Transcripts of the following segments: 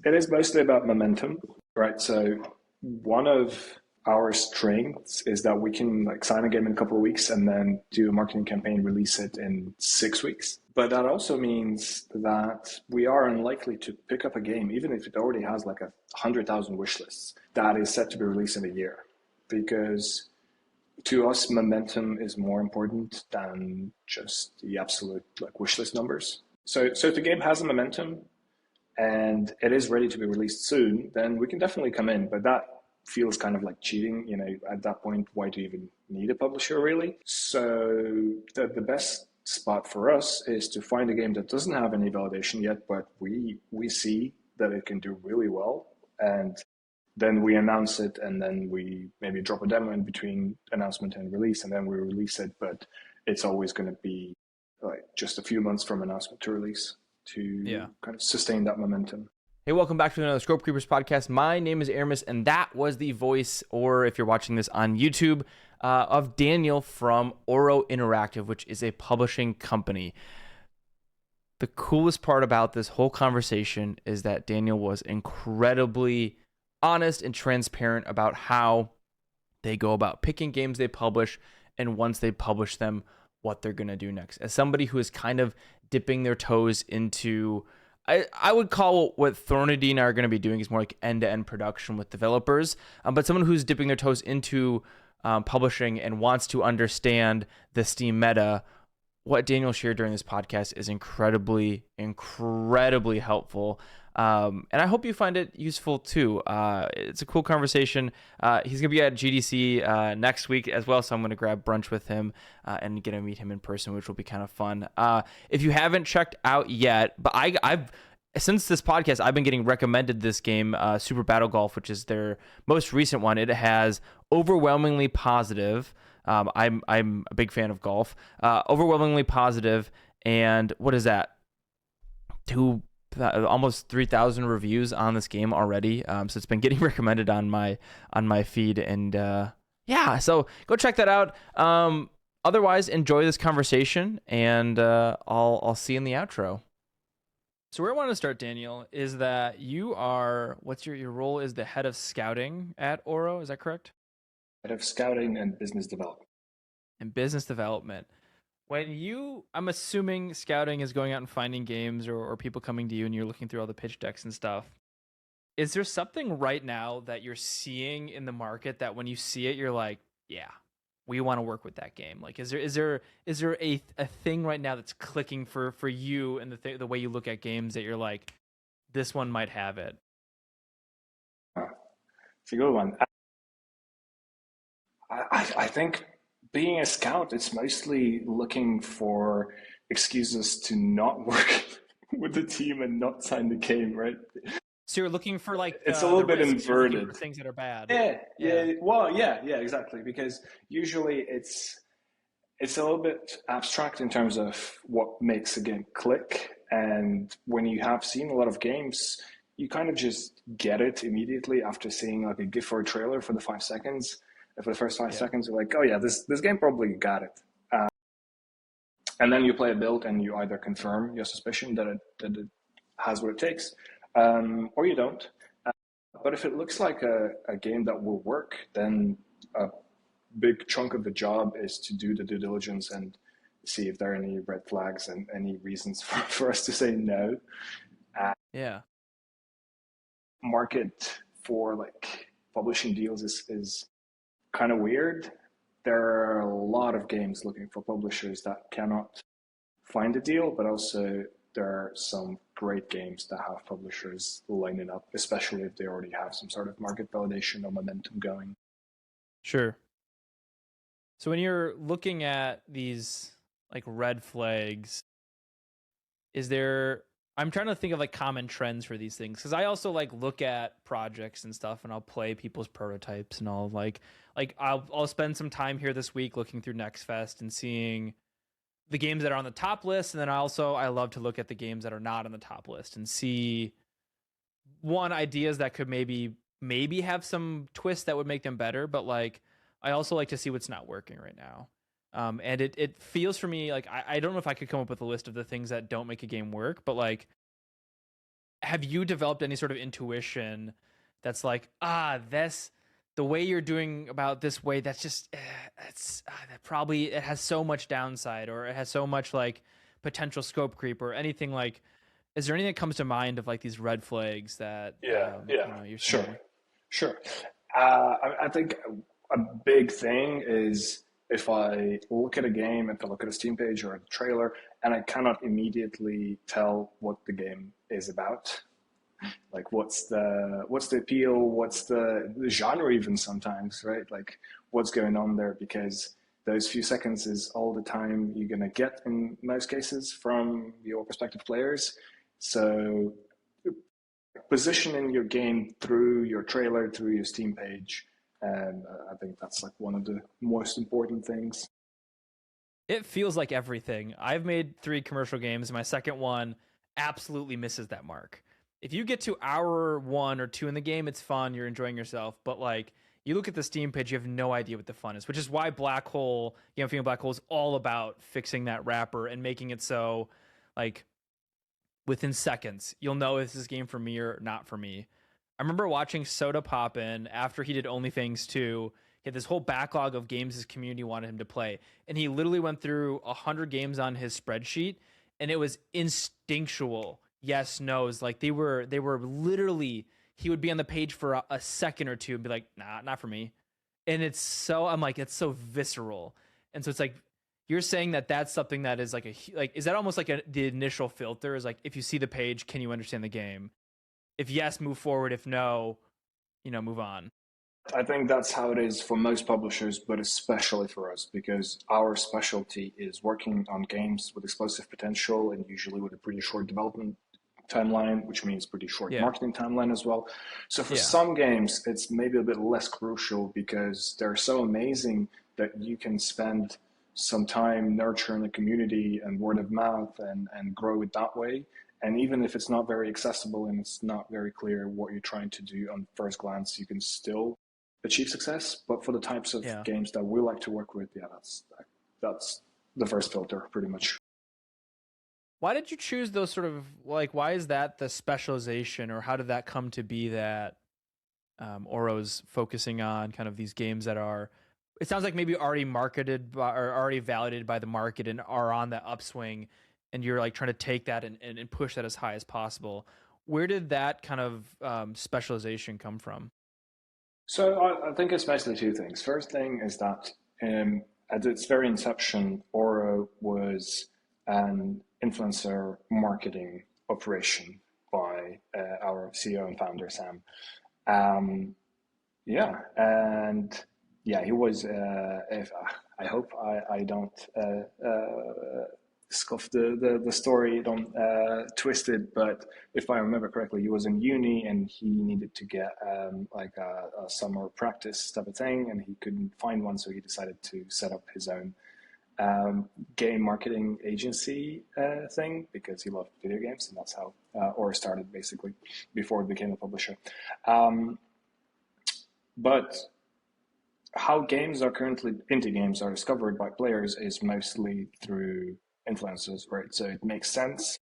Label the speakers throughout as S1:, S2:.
S1: It is mostly about momentum, right? So one of our strengths is that we can like sign a game in a couple of weeks and then do a marketing campaign, release it in 6 weeks. But that also means that we are unlikely to pick up a game, even if it already has like 100,000 wish lists, that is set to be released in a year. Because to us, momentum is more important than just the absolute like wish list numbers. So if the game has a momentum, and it is ready to be released soon, then we can definitely come in. But that feels kind of like cheating. At that point, why do you even need a publisher really? So the best spot for us is to find a game that doesn't have any validation yet, but we see that it can do really well, and then we announce it, and then we maybe drop a demo in between announcement and release, and then we release it. But it's always going to be like just a few months from announcement to release to
S2: Yeah.
S1: kind of sustain that momentum.
S2: Hey, welcome back to another Scope Creepers podcast. My name is Aramis, and that was the voice, or if you're watching this on YouTube, of Daniel from Oro Interactive, which is a publishing company. The coolest part about this whole conversation is that Daniel was incredibly honest and transparent about how they go about picking games they publish, and once they publish them, what they're going to do next. As somebody who is kind of dipping their toes into, I would call what Thornadine and I are going to be doing is more like end-to-end production with developers, but someone who's dipping their toes into publishing and wants to understand the Steam meta, what Daniel shared during this podcast is incredibly helpful. And I hope you find it useful too. It's a cool conversation. He's going to be at GDC next week as well, so I'm going to grab brunch with him and get to meet him in person, which will be kind of fun. If you haven't checked out yet, but I've since this podcast, I've been getting recommended this game, Super Battle Golf, which is their most recent one. It has overwhelmingly positive. I'm a big fan of golf. Overwhelmingly positive, and what is that? Almost 3,000 reviews on this game already. So it's been getting recommended on my feed, and yeah, so go check that out. Otherwise, enjoy this conversation, and I'll see you in the outro. So where I want to start, Daniel, is that you are, what's your role is the head of scouting at Oro, is that correct?
S1: Head of scouting and business development.
S2: And business development. I'm assuming scouting is going out and finding games or people coming to you and you're looking through all the pitch decks and stuff. Is there something right now that you're seeing in the market that when you see it, you're like, yeah, we want to work with that game? Like, is there a thing right now that's clicking for you and the way you look at games that you're like, this one might have it?
S1: It's a good one. I think being a scout, it's mostly looking for excuses to not work with the team and not sign the game, right?
S2: So you're looking for like
S1: It's a little bit
S2: risks. You're looking
S1: inverted.
S2: for things that are bad.
S1: Yeah. Well, yeah, exactly. Because usually it's a little bit abstract in terms of what makes a game click. And when you have seen a lot of games, you kind of just get it immediately after seeing like a GIF or a trailer for the 5 seconds. And for the first 5 seconds, you're like, oh yeah, this game probably got it. And then you play a build and you either confirm your suspicion that it has what it takes, or you don't. But if it looks like a game that will work, then a big chunk of the job is to do the due diligence and see if there are any red flags and any reasons for us to say no.
S2: Yeah.
S1: Market for like publishing deals is kind of weird. There are a lot of games looking for publishers that cannot find a deal, but also there are some great games that have publishers lining up, especially if they already have some sort of market validation or momentum going.
S2: Sure. So when you're looking at these like red flags, I'm trying to think of like common trends for these things, because I also like look at projects and stuff and I'll play people's prototypes and I'll spend some time here this week looking through NextFest and seeing the games that are on the top list, and then I love to look at the games that are not on the top list and see ideas that could maybe have some twists that would make them better, but like I also like to see what's not working right now. And it feels for me like I don't know if I could come up with a list of the things that don't make a game work, but like have you developed any sort of intuition that's like, this, the way you're doing about this way, that's just, that probably, it has so much downside, or it has so much like potential scope creep or anything like, is there anything that comes to mind of like these red flags that,
S1: Yeah,
S2: you're
S1: sure,
S2: seeing?
S1: sure. I think a big thing is if I look at a game, if I look at a Steam page or a trailer, and I cannot immediately tell what the game is about. Like, what's the appeal? What's the genre even sometimes, right? Like, what's going on there? Because those few seconds is all the time you're gonna get in most cases from your prospective players. So positioning your game through your trailer, through your Steam page, and I think that's like one of the most important things.
S2: It feels like everything. I've made 3 commercial games. My second one absolutely misses that mark. If you get to hour 1 or 2 in the game, it's fun. You're enjoying yourself. But like, you look at the Steam page, you have no idea what the fun is, which is why Black Hole, Game of Thrones Black Hole, is all about fixing that wrapper and making it so, like, within seconds, you'll know if this is a game for me or not for me. I remember watching Soda Poppin after he did OnlyFans 2. He had this whole backlog of games his community wanted him to play. And he literally went through 100 games on his spreadsheet, and it was instinctual. Yes, no's. Like they were literally, he would be on the page for a second or two and be like, nah, not for me. And I'm like, it's so visceral. And so it's like, you're saying that that's something that is like like, is that almost like the initial filter is like, if you see the page, can you understand the game? If yes, move forward. If no, move on.
S1: I think that's how it is for most publishers, but especially for us because our specialty is working on games with explosive potential and usually with a pretty short development timeline, which means pretty short
S2: Yeah.
S1: marketing timeline as well. So for
S2: Yeah.
S1: some games, it's maybe a bit less crucial because they're so amazing that you can spend some time nurturing the community and word of mouth and grow it that way. And even if it's not very accessible and it's not very clear what you're trying to do on first glance, you can still achieve success. But for the types of
S2: Yeah.
S1: games that we like to work with, yeah, that's the first filter pretty much.
S2: Why did you choose those sort of like? Why is that the specialization, or how did that come to be that Oro's focusing on kind of these games that are? It sounds like maybe already marketed by, or already validated by the market and are on the upswing, and you're like trying to take that and push that as high as possible. Where did that kind of specialization come from?
S1: So I think it's basically two things. First thing is that at its very inception, Oro was an influencer marketing operation by our CEO and founder, Sam. Um, yeah, and yeah, he was. If I hope I don't scuff the story, don't twist it. But if I remember correctly, he was in uni and he needed to get like a summer practice type of thing, and he couldn't find one, so he decided to set up his own game marketing agency thing because he loved video games, and that's how Aura started basically before it became a publisher. Um, but how games are currently indie games are discovered by players is mostly through influencers, right? So it makes sense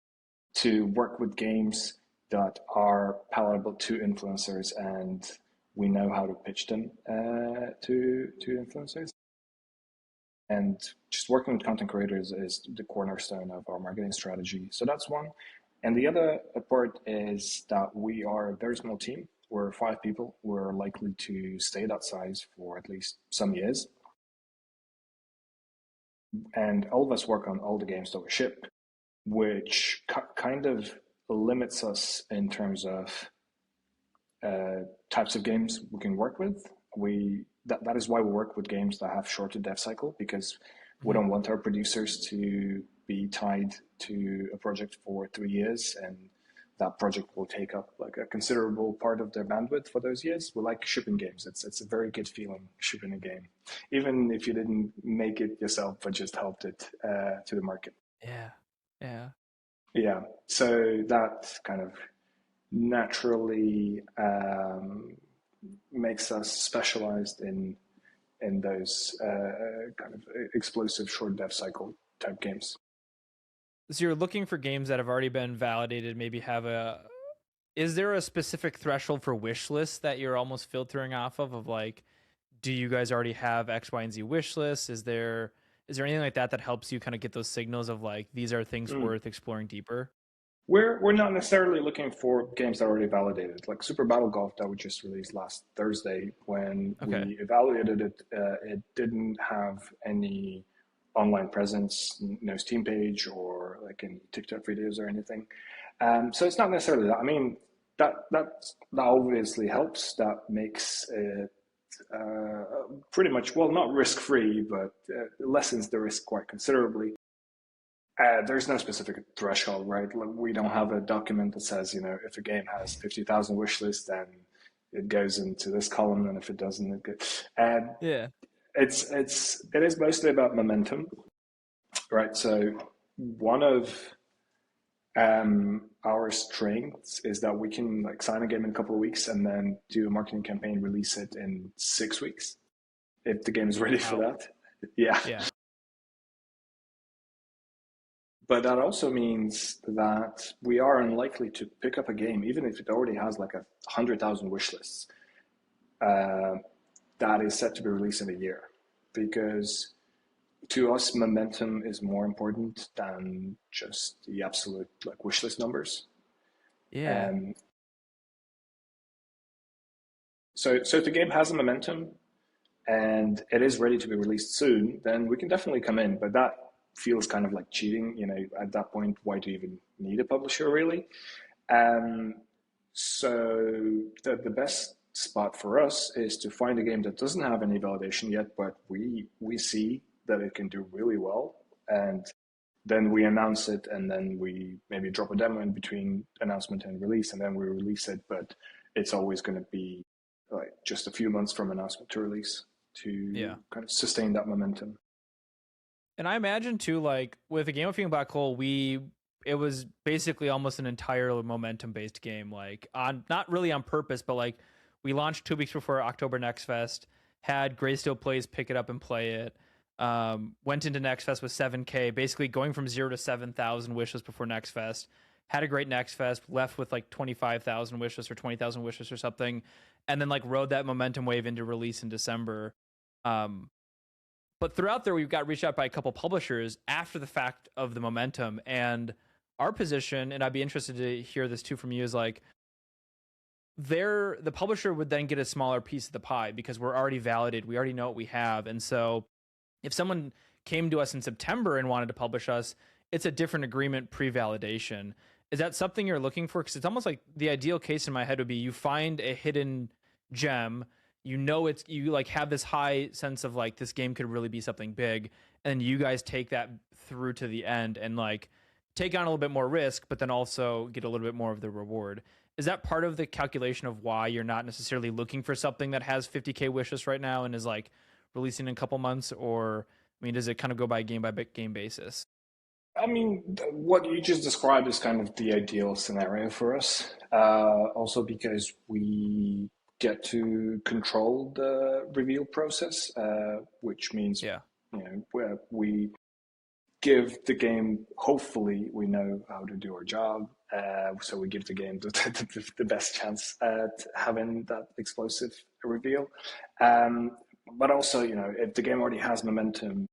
S1: to work with games that are palatable to influencers, and we know how to pitch them to influencers. And just working with content creators is the cornerstone of our marketing strategy. So that's one. And the other part is that we are a very small team. We're 5 people. We're likely to stay that size for at least some years. And all of us work on all the games that we ship, which kind of limits us in terms of types of games we can work with. That is why we work with games that have shorter dev cycle because we
S2: Mhm.
S1: don't want our producers to be tied to a project for 3 years and that project will take up like a considerable part of their bandwidth for those years. We like shipping games. It's a very good feeling shipping a game, even if you didn't make it yourself but just helped it to the market.
S2: Yeah. Yeah.
S1: Yeah, so that kind of naturally makes us specialized in those kind of explosive short dev cycle type games.
S2: So you're looking for games that have already been validated, maybe have is there a specific threshold for wish lists that you're almost filtering off of like, do you guys already have X, Y, and Z wish lists? Is there anything like that that helps you kind of get those signals of like these are things
S1: Mm.
S2: worth exploring deeper?
S1: We're not necessarily looking for games that are already validated. Like Super Battle Golf that we just released last Thursday, when
S2: Okay.
S1: we evaluated it, it didn't have any online presence, no Steam page or like any TikTok videos or anything. So it's not necessarily that. I mean, that obviously helps. That makes it pretty much, well, not risk free, but lessens the risk quite considerably. There's no specific threshold, right? We don't have a document that says, if a game has 50,000 wish lists, then it goes into this column, and if it doesn't, it goes. And
S2: Yeah.
S1: it is mostly about momentum, right? So one of our strengths is that we can like sign a game in a couple of weeks and then do a marketing campaign, release it in 6 weeks if the game is ready for
S2: Wow.
S1: that. Yeah.
S2: Yeah.
S1: But that also means that we are unlikely to pick up a game, even if it already has like 100,000 wish lists, uh, that is set to be released in a year. Because to us, momentum is more important than just the absolute like wish list numbers.
S2: Yeah.
S1: Um, so if the game has a momentum and it is ready to be released soon, then we can definitely come in. But that feels kind of like cheating. At that point, why do you even need a publisher really? Um, so the best spot for us is to find a game that doesn't have any validation yet, but we see that it can do really well, and then we announce it, and then we maybe drop a demo in between announcement and release, and then we release it. But it's always going to be like just a few months from announcement to release to
S2: Yeah.
S1: kind of sustain that momentum.
S2: And I imagine too, like with a game of Feeling Black Hole, it was basically almost an entirely momentum based game, like on not really on purpose, but like we launched 2 weeks before October Next Fest, had Greysteel Plays pick it up and play it. Went into Next Fest with 7K, basically going from 0 to 7,000 wishes before Next Fest. Had a great Next Fest, left with like 25,000 wishes or 20,000 wishes or something, and then like rode that momentum wave into release in December. Um, but throughout there, we got reached out by a couple publishers after the fact of the momentum. And our position, and I'd be interested to hear this too from you, is like the publisher would then get a smaller piece of the pie because we're already validated. We already know what we have. And so if someone came to us in September and wanted to publish us, it's a different agreement pre-validation. Is that something you're looking for? Because it's almost like the ideal case in my head would be you find a hidden gem, you like have this high sense of like this game could really be something big, and you guys take that through to the end and like take on a little bit more risk, but then also get a little bit more of the reward. Is that part of the calculation of why you're not necessarily looking for something that has 50K wishes right now and is like releasing in a couple months? Or I mean, does it kind of go by game basis?
S1: I mean, what you just described is kind of the ideal scenario for us. Also, because we get to control the reveal process, which means
S2: Yeah.
S1: where we give the game. Hopefully, we know how to do our job, so we give the game the best chance at having that explosive reveal. Um, but also, if the game already has momentum,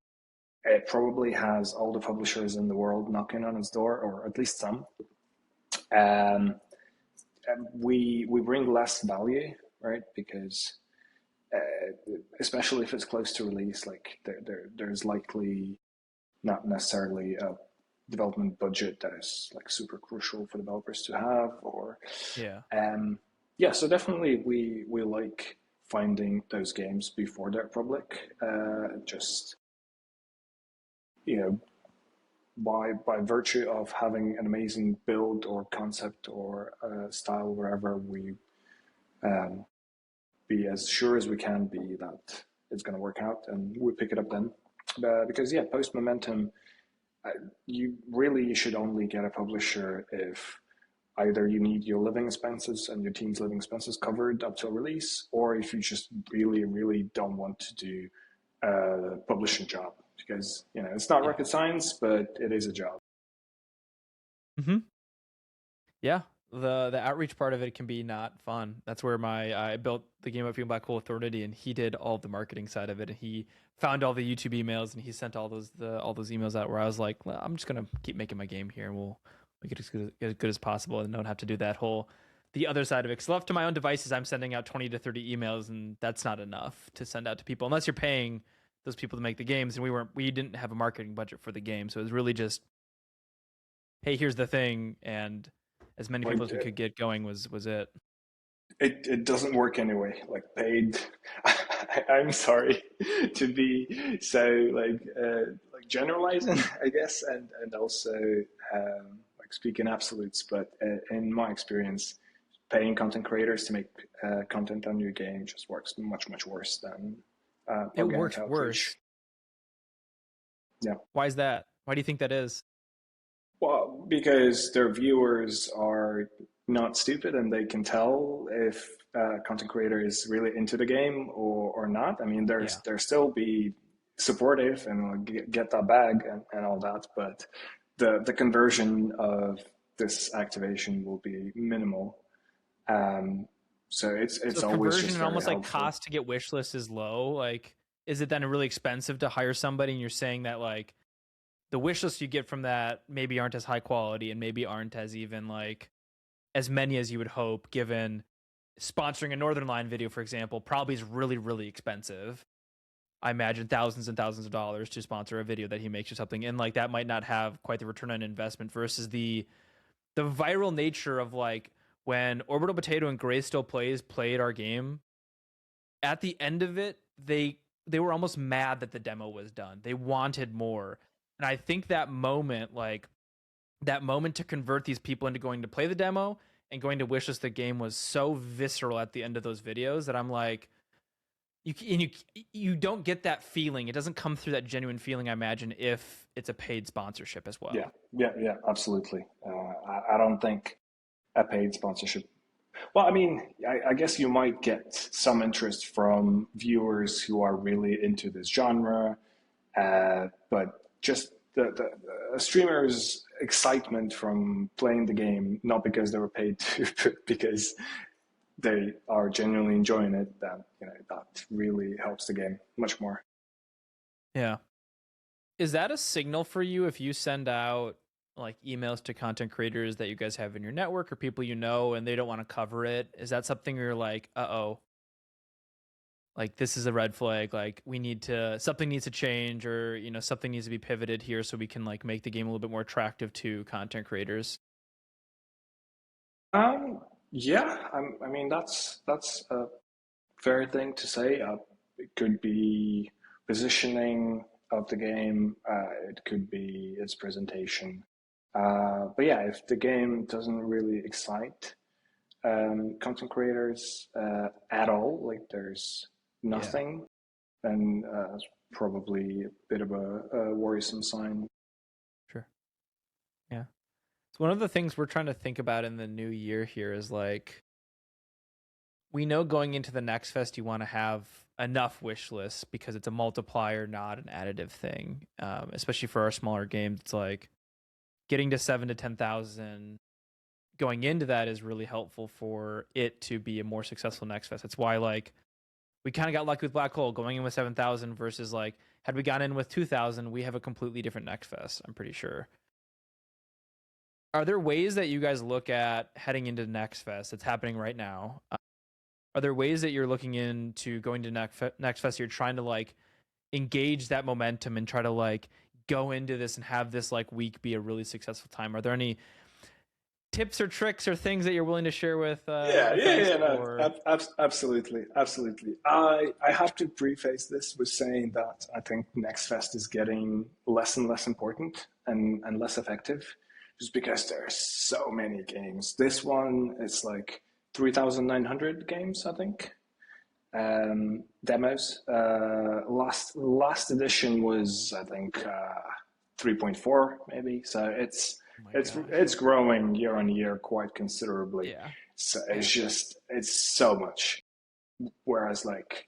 S1: it probably has all the publishers in the world knocking on its door, or at least some. Um, and we bring less value, right? Because especially if it's close to release, like there's likely not necessarily a development budget that is like super crucial for developers to have, or
S2: Yeah.
S1: yeah. So definitely we like finding those games before they're public. Just you know by virtue of having an amazing build or concept or style wherever, we um, be as sure as we can be that it's going to work out, and we pick it up then. Because yeah, post momentum, you should only get a publisher if either you need your living expenses and your team's living expenses covered up till release, or if you just really don't want to do a publishing job, because it's not
S2: Yeah.
S1: rocket science, but it is a job.
S2: Hmm. Yeah. the outreach part of it can be not fun. That's where I built the game up in Black Hole Authority, and he did all the marketing side of it, and he found all the YouTube emails, and he sent all those emails out. Where I was like, well, I'm just gonna keep making my game here, and we'll make it as good as possible, and don't have to do that whole the other side of it. Because left to my own devices, I'm sending out 20 to 30 emails, and that's not enough to send out to people unless you're paying those people to make the games. And we didn't have a marketing budget for the game, so it was really just, hey, here's the thing, and as many people as we could get going was it.
S1: It doesn't work anyway. Like paid, I'm sorry to be so like generalizing, I guess, and also like speaking absolutes. But in my experience, paying content creators to make content on your game just works much worse than
S2: it works worse.
S1: Yeah.
S2: Why is that? Why do you think that is?
S1: Well, because their viewers are not stupid and they can tell if a content creator is really into the game or not. I mean, there still be supportive and get that bag and all that, but the conversion of this activation will be minimal. So it's
S2: so
S1: always
S2: conversion
S1: just
S2: and almost
S1: helpful.
S2: like cost to get wish list is low. Like, is it then really expensive to hire somebody? And you're saying that like the wish lists you get from that maybe aren't as high quality and maybe aren't as even like as many as you would hope, given sponsoring a Northern Line video, for example, probably is really expensive. I imagine thousands and thousands of dollars to sponsor a video that he makes or something, and like that might not have quite the return on investment versus the viral nature of like when Orbital Potato and Gray Still Plays played our game. At the end of it, they were almost mad that the demo was done. They wanted more, and I think that moment, like that moment to convert these people into going to play the demo and going to wishlist the game, was so visceral at the end of those videos that I'm like, you don't get that feeling. It doesn't come through that genuine feeling, I imagine, if it's a paid sponsorship as well.
S1: Yeah, absolutely. I don't think a paid sponsorship. Well, I mean, I guess you might get some interest from viewers who are really into this genre, but just the streamers' excitement from playing the game, not because they were paid to, but because they are genuinely enjoying it, that really helps the game much more.
S2: Yeah. Is that a signal for you if you send out like emails to content creators that you guys have in your network or people you know and they don't want to cover it? Is that something you're like, uh-oh, like this is a red flag, like something needs to change, or something needs to be pivoted here so we can like make the game a little bit more attractive to content creators?
S1: Yeah, I mean that's a fair thing to say. It could be positioning of the game. It could be its presentation. But yeah, if the game doesn't really excite content creators at all, like there's nothing, then it's probably a bit of a worrisome sign.
S2: Sure. Yeah. So one of the things we're trying to think about in the new year here is like, we know going into the NextFest you want to have enough wish lists because it's a multiplier, not an additive thing. Especially for our smaller games, it's like getting to 7 to 10,000 going into that is really helpful for it to be a more successful NextFest. That's why like we kind of got lucky with Black Hole going in with 7,000 versus like had we gone in with 2,000, we have a completely different NextFest, I'm pretty sure. Are there ways that you guys look at heading into NextFest that's happening right now? Are there ways that you're looking into going to NextFest? You're trying to like engage that momentum and try to like go into this and have this like week be a really successful time. Are there any tips or tricks or things that you're willing to share with?
S1: Absolutely. I have to preface this with saying that I think NextFest is getting less and less important and less effective, just because there are so many games. This one is like 3,900 games, I think. Demos. Last edition was, I think, 3.4 maybe. So it's growing year on year quite considerably.
S2: Yeah.
S1: So it's so much. Whereas like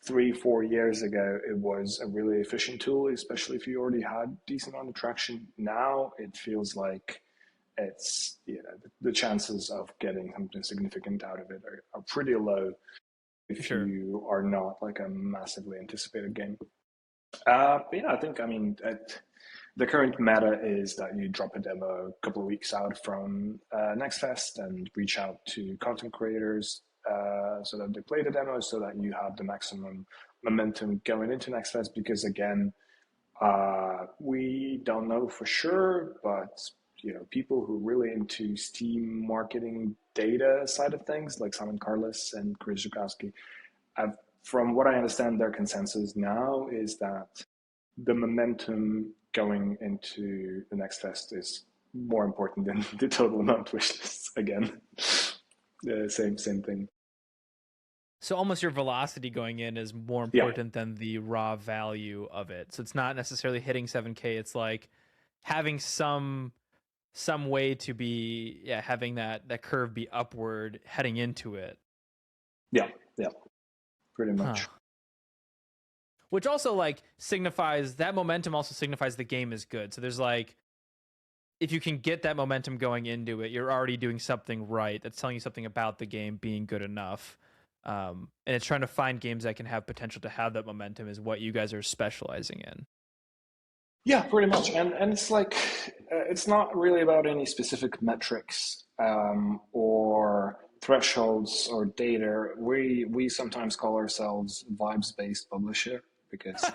S1: 3-4 years ago, it was a really efficient tool, especially if you already had decent amount of traction. Now it feels like it's the chances of getting something significant out of it are pretty low if
S2: Sure.
S1: you are not like a massively anticipated game. But yeah, I think, I mean, the current meta is that you drop a demo a couple of weeks out from NextFest and reach out to content creators so that they play the demo, so that you have the maximum momentum going into NextFest. Because again, we don't know for sure, but people who are really into Steam marketing data side of things, like Simon Carlos and Chris Zukowski, from what I understand, their consensus now is that the momentum going into the next fest is more important than the total amount wish lists. Again, same thing.
S2: So almost your velocity going in is more
S1: Yeah,
S2: important than the raw value of it. So it's not necessarily hitting 7K. It's like having some way to be having that curve be upward heading into it.
S1: yeah, pretty
S2: Huh.
S1: much.
S2: Which also like signifies that momentum also signifies the game is good. So there's like, if you can get that momentum going into it, you're already doing something right. That's telling you something about the game being good enough. And it's trying to find games that can have potential to have that momentum is what you guys are specializing in.
S1: Yeah, pretty much. And it's like, it's not really about any specific metrics or thresholds or data. We sometimes call ourselves vibes-based publisher because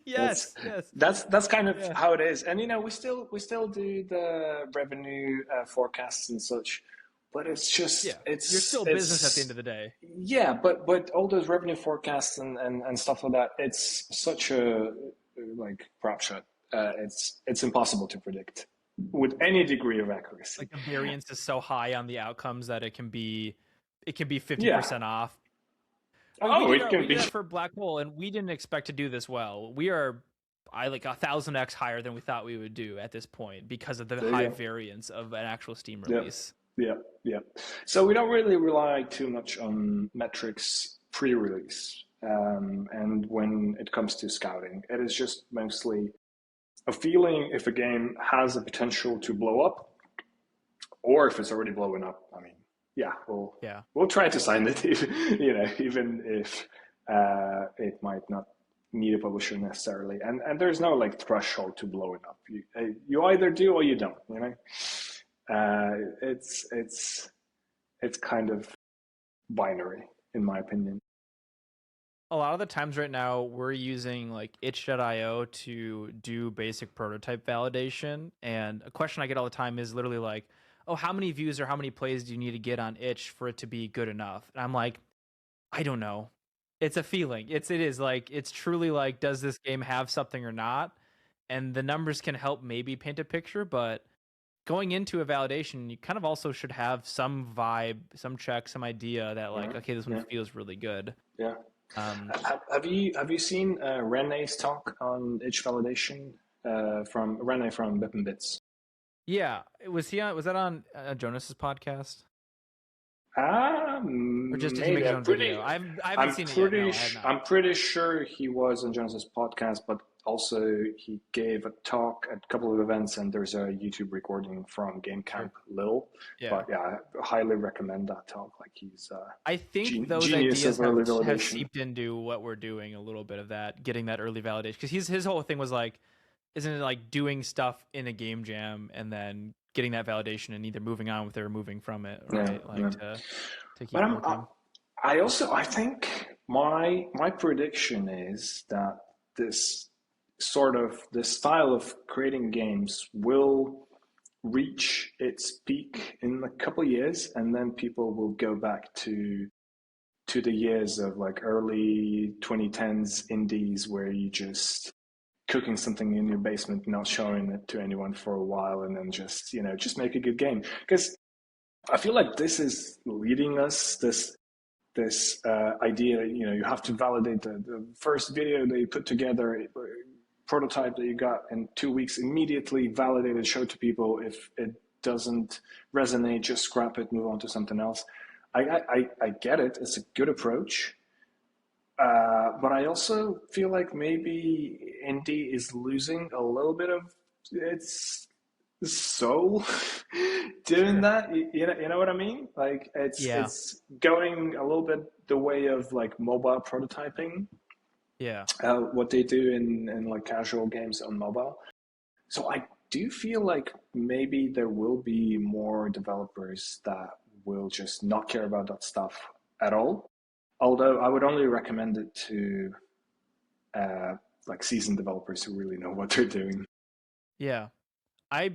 S2: Yes.
S1: that's kind of
S2: Yeah.
S1: how it is. And we still do the revenue forecasts and such, but it's just
S2: You're still business at the end of the day.
S1: yeah, but all those revenue forecasts and stuff like that, it's such a like crap shot. It's impossible to predict with any degree of accuracy.
S2: Like the variance is so high on the outcomes that it can be 50%
S1: Yeah.
S2: off.
S1: Oh,
S2: We
S1: it can
S2: did
S1: be.
S2: that for Black Hole, and we didn't expect to do this well. We are like 1,000x higher than we thought we would do at this point because of the
S1: There you
S2: high
S1: go.
S2: variance of an actual Steam
S1: Yeah,
S2: release.
S1: yeah. So we don't really rely too much on metrics pre-release, and when it comes to scouting, it is just mostly a feeling if a game has a potential to blow up, or if it's already blowing up. I mean, yeah,
S2: Yeah.
S1: we'll try to sign it, even if it might not need a publisher necessarily. And there's no like threshold to blow it up. You either do or you don't. It's kind of binary in my opinion.
S2: A lot of the times right now we're using like itch.io to do basic prototype validation, and a question I get all the time is literally like, oh, how many views or how many plays do you need to get on itch for it to be good enough? And I'm like, I don't know. It's a feeling. It is like, it's truly like, does this game have something or not? And the numbers can help maybe paint a picture, but going into a validation, you kind of also should have some vibe, some check, some idea that like,
S1: Yeah,
S2: okay, this one
S1: yeah,
S2: feels really good.
S1: yeah.
S2: Um,
S1: Have you seen Rene's talk on itch validation from Rene from Bip and Bits?
S2: yeah, was that on Jonas's podcast or just did he make
S1: Maybe.
S2: his own video? I haven't seen it yet. No, I have not.
S1: I'm pretty sure he was on Jonas's podcast, but also he gave a talk at a couple of events, and there's a YouTube recording from Game Camp Lil.
S2: Yeah.
S1: But yeah, I highly recommend that talk. Like he's
S2: I think those
S1: genius
S2: ideas
S1: of early
S2: have
S1: validation.
S2: seeped into what we're doing a little bit of that, getting that early validation. Because his whole thing was like, isn't it like doing stuff in a game jam and then getting that validation and either moving on with it or moving from it, right?
S1: Yeah.
S2: To keep
S1: But
S2: working.
S1: I think my prediction is that this this style of creating games will reach its peak in a couple of years, and then people will go back to the years of like early 2010s indies where you just cooking something in your basement, not showing it to anyone for a while, and then just make a good game. Because I feel like this is leading us this idea that you have to validate the first video that you put together, prototype that you got in 2 weeks, immediately validate it, show it to people. If it doesn't resonate, just scrap it, move on to something else. I get it. It's a good approach. But I also feel like maybe indie is losing a little bit of its soul doing
S2: Sure.
S1: that. You know what I mean? Like
S2: Yeah.
S1: it's going a little bit the way of like mobile prototyping,
S2: Yeah.
S1: what they do in like casual games on mobile. So I do feel like maybe there will be more developers that will just not care about that stuff at all. Although I would only recommend it to like seasoned developers who really know what they're doing.
S2: Yeah. I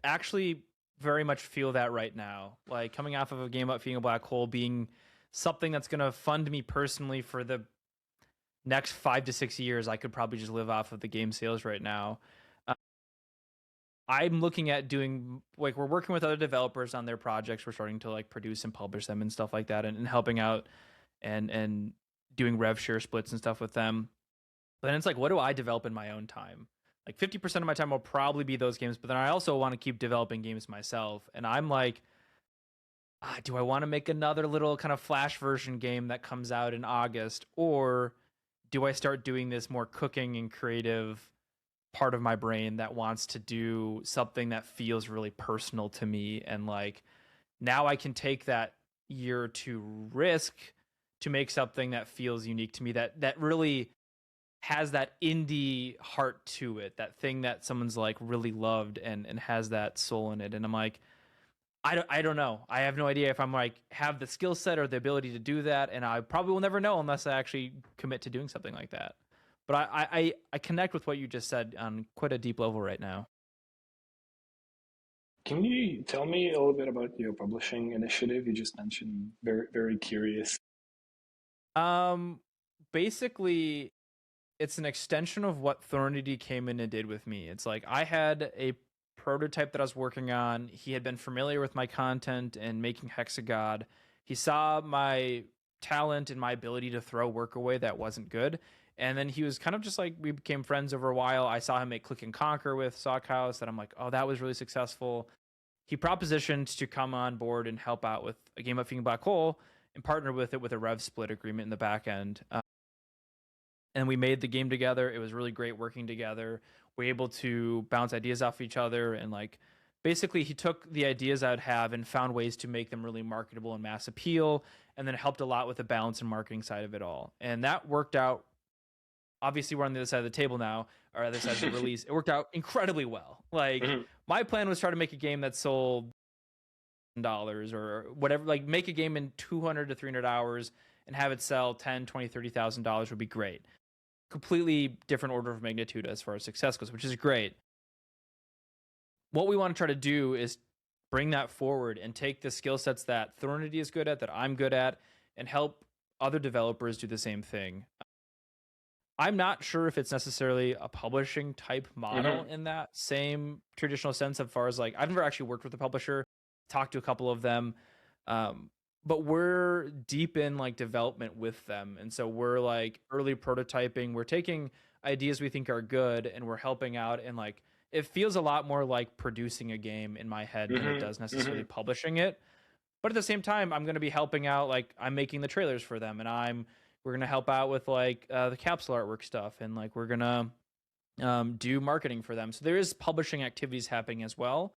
S2: actually very much feel that right now. Like coming off of a game about feeding a black hole being something that's gonna fund me personally for the next 5 to 6 years, I could probably just live off of the game sales right now. Uh, I'm looking at doing like we're working with other developers on their projects. We're starting to like produce and publish them and stuff like that, and helping out and doing rev share splits and stuff with them. But then it's like, what do I develop in my own time? Like 50% of my time will probably be those games, but then I also want to keep developing games myself. And I'm like, do I want to make another little kind of flash version game that comes out in August? Or do I start doing this more cooking and creative part of my brain that wants to do something that feels really personal to me? And like, now I can take that year to risk to make something that feels unique to me, that really has that indie heart to it, that thing that someone's like really loved and has that soul in it. And I'm like, I don't know. I have no idea if I'm like have the skill set or the ability to do that, and I probably will never know unless I actually commit to doing something like that. But I connect with what you just said on quite a deep level right now.
S1: Can you tell me a little bit about your publishing initiative you just mentioned? Very, very curious.
S2: Um, Basically, it's an extension of what Thornity came in and did with me. It's like I had a prototype that I was working on. He had been familiar with my content and making Hexagod. He saw my talent and my ability to throw work away that wasn't good. And then he was kind of just like we became friends over a while. I saw him make Click and Conquer with Sockhouse, and I'm like, oh, that was really successful. He propositioned to come on board and help out with a game of Feeding Black Hole and partner with it with a rev split agreement in the back end. And we made the game together. It was really great working together. We were able to bounce ideas off each other, and like basically he took the ideas I'd have and found ways to make them really marketable and mass appeal, and then helped a lot with the balance and marketing side of it all. And that worked out. Obviously, we're on the other side of the table now, or other side of the release. It worked out incredibly well. Like
S1: Mhm.
S2: my plan was try to make a game that sold dollars or whatever, like make a game in 200 to 300 hours and have it sell 10, 20, $30,000 would be great. Completely different order of magnitude as far as success goes, which is great. What we want to try to do is bring that forward and take the skill sets that Thornity is good at, that I'm good at, and help other developers do the same thing. I'm not sure if it's necessarily a publishing type model
S1: Mhm.
S2: in that same traditional sense, as far as like I've never actually worked with a publisher, talked to a couple of them. Um, but we're deep in like development with them. And so we're like early prototyping. We're taking ideas we think are good and we're helping out, and like it feels a lot more like producing a game in my head than it
S1: Mhm.
S2: does necessarily
S1: Mhm.
S2: publishing it. But at the same time, I'm going to be helping out. Like I'm making the trailers for them, and we're going to help out with like the capsule artwork stuff, and like we're going to do marketing for them. So there is publishing activities happening as well.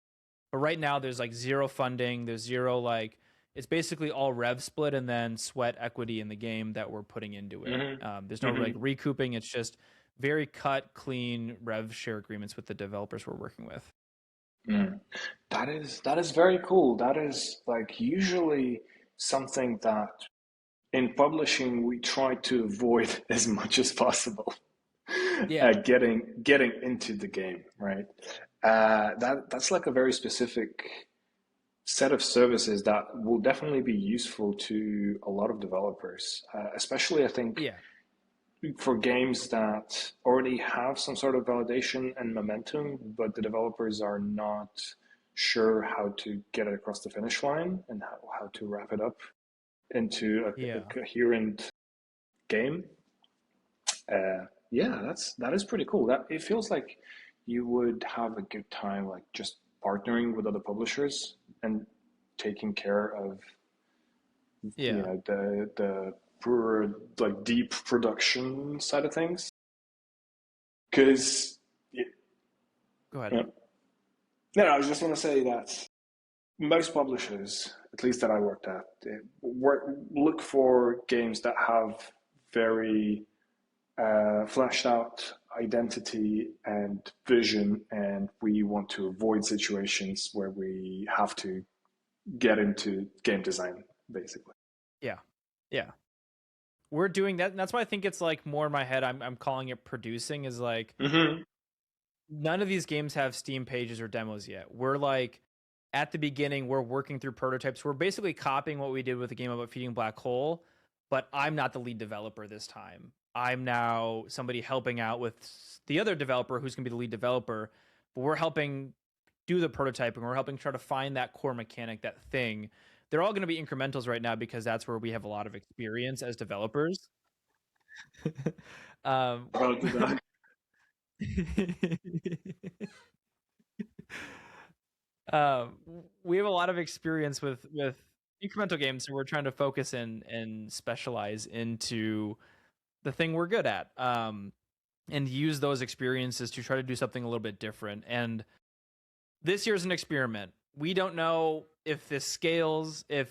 S2: But right now, there's like zero funding. There's zero like it's basically all rev split and then sweat equity in the game that we're putting into it.
S1: Mhm.
S2: There's no like
S1: Mhm.
S2: recouping. It's just very cut, clean rev share agreements with the developers we're working with.
S1: Mm. That is very cool. That is like usually something that in publishing we try to avoid as much as possible.
S2: Yeah,
S1: Getting into the game, right? That's like a very specific set of services that will definitely be useful to a lot of developers, especially I think
S2: yeah,
S1: for games that already have some sort of validation and momentum, but the developers are not sure how to get it across the finish line and how to wrap it up into a
S2: yeah.
S1: coherent game. Yeah, that is pretty cool. That it feels like you would have a good time, like just partnering with other publishers and taking care of
S2: Yeah.
S1: the pure like deep production side of things because
S2: Go ahead.
S1: yeah, No, I was just want to say that most publishers, at least that I worked at, look for games that have very fleshed out identity and vision, and we want to avoid situations where we have to get into game design, basically.
S2: Yeah. Yeah. We're doing that. And that's why I think it's like more in my head. I'm calling it producing is like
S1: Mm-hmm.
S2: none of these games have Steam pages or demos yet. We're like at the beginning, we're working through prototypes. We're basically copying what we did with the game about feeding black hole, but I'm not the lead developer this time. I'm now somebody helping out with the other developer who's going to be the lead developer, but we're helping do the prototyping. We're helping try to find that core mechanic, that thing. They're all going to be incrementals right now because that's where we have a lot of experience as developers. um, um, we have a lot of experience with incremental games, so we're trying to focus and specialize into the thing we're good at, and use those experiences to try to do something a little bit different. And this year's an experiment. We don't know if this scales, if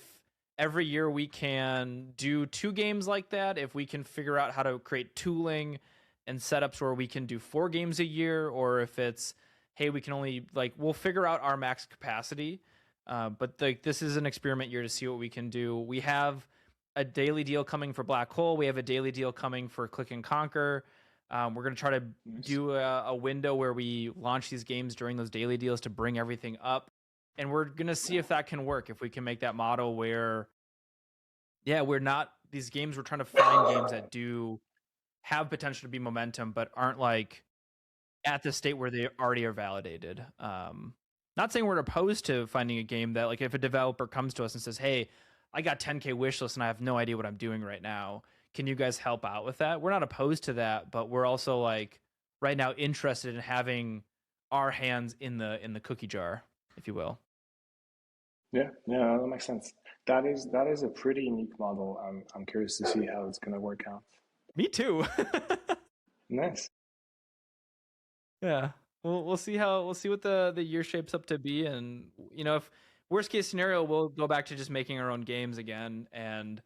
S2: every year we can do 2 games like that, if we can figure out how to create tooling and setups where we can do 4 games a year, or if it's, hey, we can only we'll figure out our max capacity. But this is an experiment year to see what we can do. We have a daily deal coming for Black Hole. We have a daily deal coming for Click and Conquer. We're going to try to do a window where we launch these games during those daily deals to bring everything up. And we're going to see if that can work, if we can make that model where, we're not, these games, we're trying to find games that do have potential to be momentum, but aren't like at the state where they already are validated. Not saying we're opposed to finding a game that, like, if a developer comes to us and says, hey, I got 10K wish list and I have no idea what I'm doing right now, can you guys help out with that? We're not opposed to that, but we're also like right now interested in having our hands in the cookie jar, if you will.
S1: Yeah, yeah, that makes sense. That is a pretty unique model. I'm curious to see how it's going to work out.
S2: Me too.
S1: Nice.
S2: Yeah. We'll see what the year shapes up to be. And if worst case scenario, we'll go back to just making our own games again. And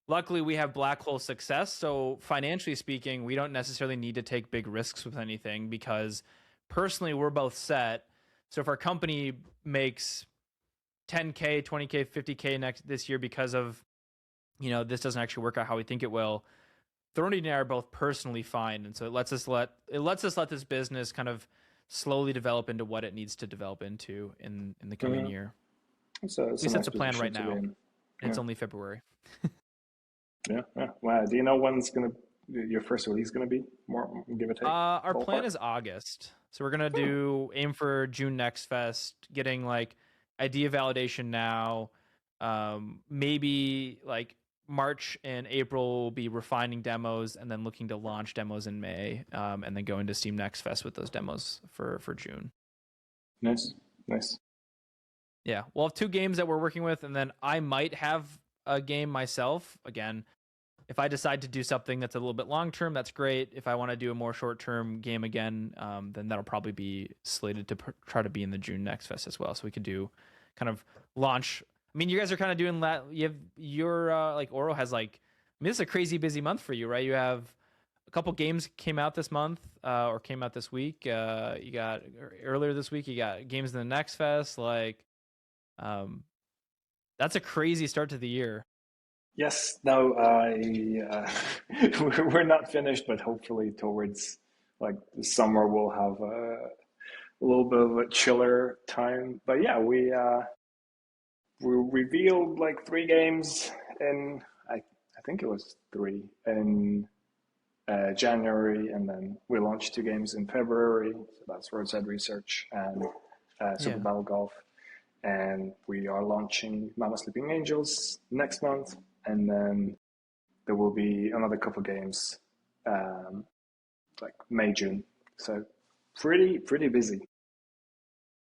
S2: luckily we have Black Hole success, so financially speaking, we don't necessarily need to take big risks with anything because personally we're both set. So if our company makes 10K, 20K, 50K this year because of this doesn't actually work out how we think it will, Thorny and I are both personally fine, and so it lets us let this business kind of slowly develop into what it needs to develop into in the coming year.
S1: So
S2: At least that's a plan right now.
S1: Yeah.
S2: It's only February.
S1: Yeah. Wow. Do you know when's your first release going to be? More, give or take.
S2: Our plan is August, so we're gonna aim for June NextFest, getting like idea validation now. Maybe like March and April will be refining demos, and then looking to launch demos in May, and then go into Steam NextFest with those demos for June.
S1: Nice.
S2: Yeah, we'll have 2 games that we're working with, and then I might have a game myself. Again, if I decide to do something that's a little bit long term, that's great. If I want to do a more short term game again, then that'll probably be slated to try to be in the June NextFest as well. So we could do kind of launch. I mean, you guys are kind of doing that. You have your like Oro has like. I mean, this is a crazy busy month for you, right? You have a couple games came out this month, or came out this week. You got earlier this week. You got games in the NextFest. Like, that's a crazy start to the year.
S1: Yes. No, we're not finished, but hopefully towards like the summer we'll have a little bit of a chiller time. But yeah, we revealed like 3 games in I think it was 3 in January, and then we launched 2 games in February. So that's Roadside Research and Super Battle Golf. And we are launching Mama Sleeping Angels next month, and then there will be another couple games like May, June. So pretty busy.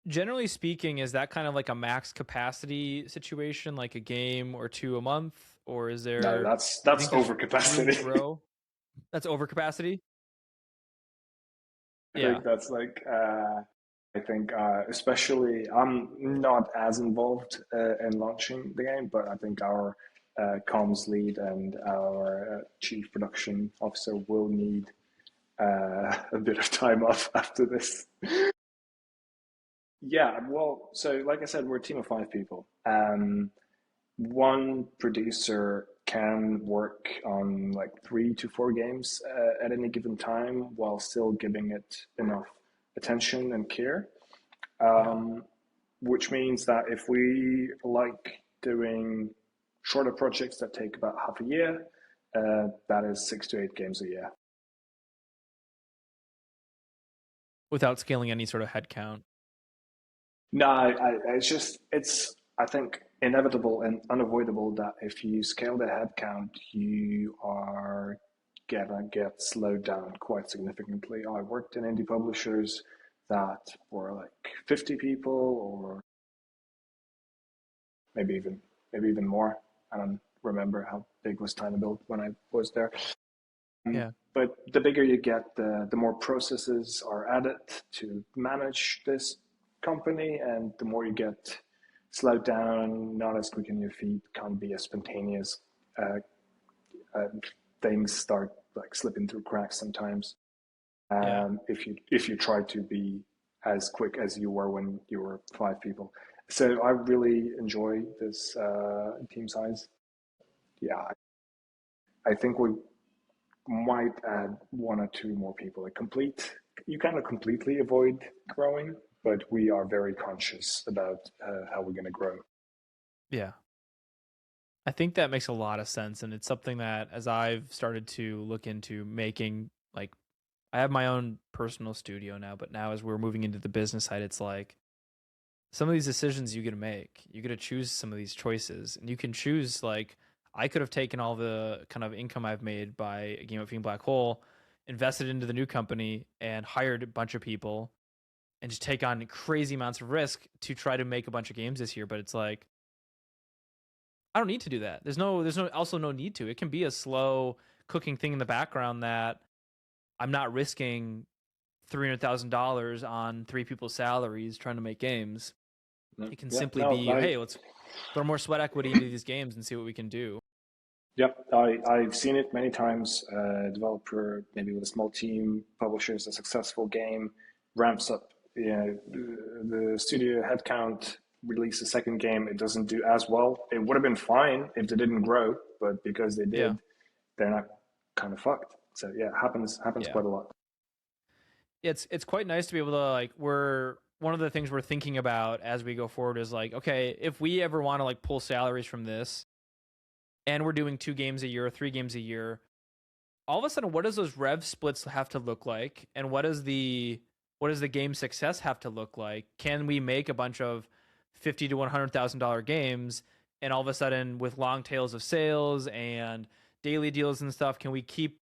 S2: Generally speaking, is that kind of like a max capacity situation, like a game or 2 a month, or is there?
S1: No, that's over capacity.
S2: That's over capacity.
S1: I think that's like I think, especially, I'm not as involved in launching the game, but I think our comms lead and our chief production officer will need a bit of time off after this. Yeah, well, so like I said, we're a team of 5 people. One producer can work on like 3 to 4 games at any given time while still giving it enough attention and care.
S2: Yeah.
S1: Which means that if we like doing shorter projects that take about half a year, that is 6 to 8 games a year.
S2: Without scaling any sort of headcount.
S1: No, it's I think inevitable and unavoidable that if you scale the headcount, you are gonna get slowed down quite significantly. I worked in indie publishers that were like 50 people or maybe even maybe even more. I don't remember how big was Time to Build when I was there.
S2: Yeah.
S1: But the bigger you get, the more processes are added to manage this company, and the more you get slowed down, not as quick on your feet, can't be as spontaneous. Uh, uh, Things start like slipping through cracks sometimes.
S2: Yeah.
S1: If you try to be as quick as you were when you were 5 people. So I really enjoy this team size. Yeah, I think we might add 1 or 2 more people. You cannot completely avoid growing, but we are very conscious about how we're going to grow.
S2: Yeah. I think that makes a lot of sense. And it's something that as I've started to look into making, like, I have my own personal studio now, but now as we're moving into the business side, it's like some of these decisions you get to make. You get to choose some of these choices. And you can choose, like, I could have taken all the kind of income I've made by a Game of Fiend Black Hole, invested into the new company, and hired a bunch of people and just take on crazy amounts of risk to try to make a bunch of games this year. But it's like, I don't need to do that. There's also no need to. It can be a slow cooking thing in the background that I'm not risking $300,000 on 3 people's salaries trying to make games. It can
S1: Yeah,
S2: simply
S1: no,
S2: be, hey, let's throw more sweat equity into these games and see what we can do.
S1: I've seen it many times. A developer, maybe with a small team, publishes a successful game, ramps up, the studio headcount, release a second game. It doesn't do as well. It would have been fine if they didn't grow, but because they
S2: Yeah.
S1: did, they're not kind of fucked. So yeah, happens
S2: Yeah.
S1: quite a lot.
S2: It's quite nice to be able to, like, we're one of the things we're thinking about as we go forward is like, okay, if we ever want to like pull salaries from this and we're doing 2 games a year or 3 games a year, all of a sudden what does those rev splits have to look like, and what does the game success have to look like? Can we make a bunch of $50,000 to $100,000 games, and all of a sudden with long tails of sales and daily deals and stuff, can we keep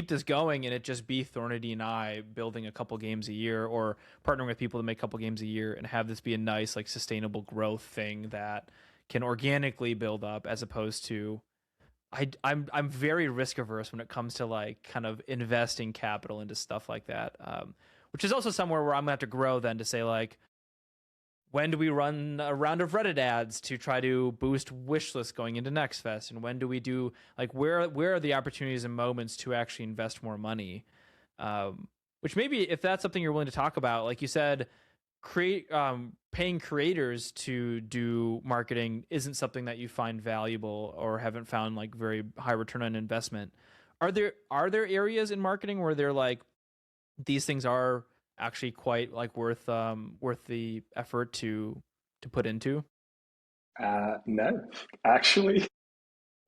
S2: this going and it just be Thornity and I building a couple games a year, or partnering with people to make a couple games a year, and have this be a nice like sustainable growth thing that can organically build up, as opposed to I'm very risk averse when it comes to like kind of investing capital into stuff like that. Which is also somewhere where I'm gonna have to grow then to say like, when do we run a round of Reddit ads to try to boost wish lists going into NextFest, and when do we do like where are the opportunities and moments to actually invest more money? Which maybe if that's something you're willing to talk about, like you said, create paying creators to do marketing isn't something that you find valuable or haven't found like very high return on investment. Are there areas in marketing where they're like, these things are actually quite like worth the effort to put into?
S1: No, actually,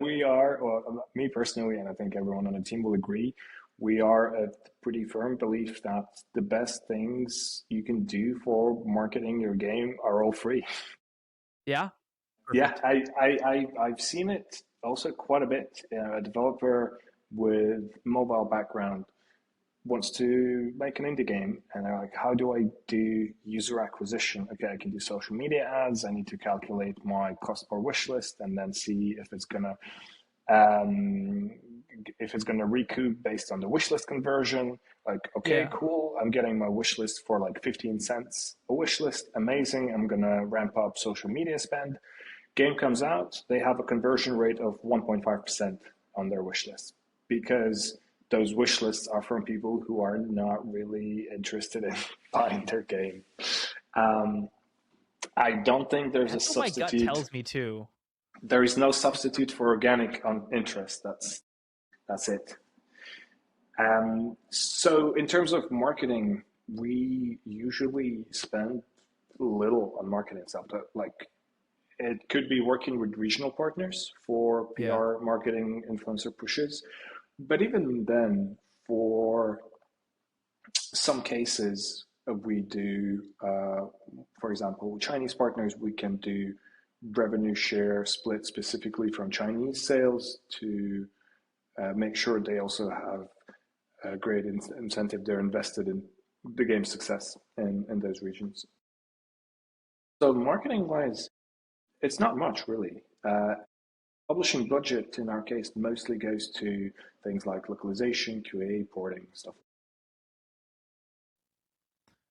S1: we are, well, me personally, and I think everyone on the team will agree, we are a pretty firm belief that the best things you can do for marketing your game are all free.
S2: Yeah.
S1: Yeah,
S2: Perfect.
S1: I've seen it also quite a bit. A developer with mobile background wants to make an indie game, and they're like, how do I do user acquisition? Okay, I can do social media ads. I need to calculate my cost per wish list and then see if it's gonna um, if it's going to recoup based on the wish list conversion. Like, okay,
S2: Yeah.
S1: cool, I'm getting my wish list for like 15 cents a wish list, amazing. I'm going to ramp up social media spend. Game comes out, they have a conversion rate of 1.5% on their wish list, because those wish lists are from people who are not really interested in buying their game. I don't think there's a
S2: That's what my gut
S1: substitute.
S2: tells me too.
S1: There is no substitute for organic interest. That's it. So in terms of marketing, we usually spend little on marketing itself. Like, it could be working with regional partners for
S2: Yeah.
S1: PR, marketing, influencer pushes. But even then, for some cases, we do, for example, Chinese partners, we can do revenue share split specifically from Chinese sales to make sure they also have a great incentive. They're invested in the game's success in those regions. So marketing wise, it's not much really. Publishing budget in our case mostly goes to things like localization, QA, porting, stuff.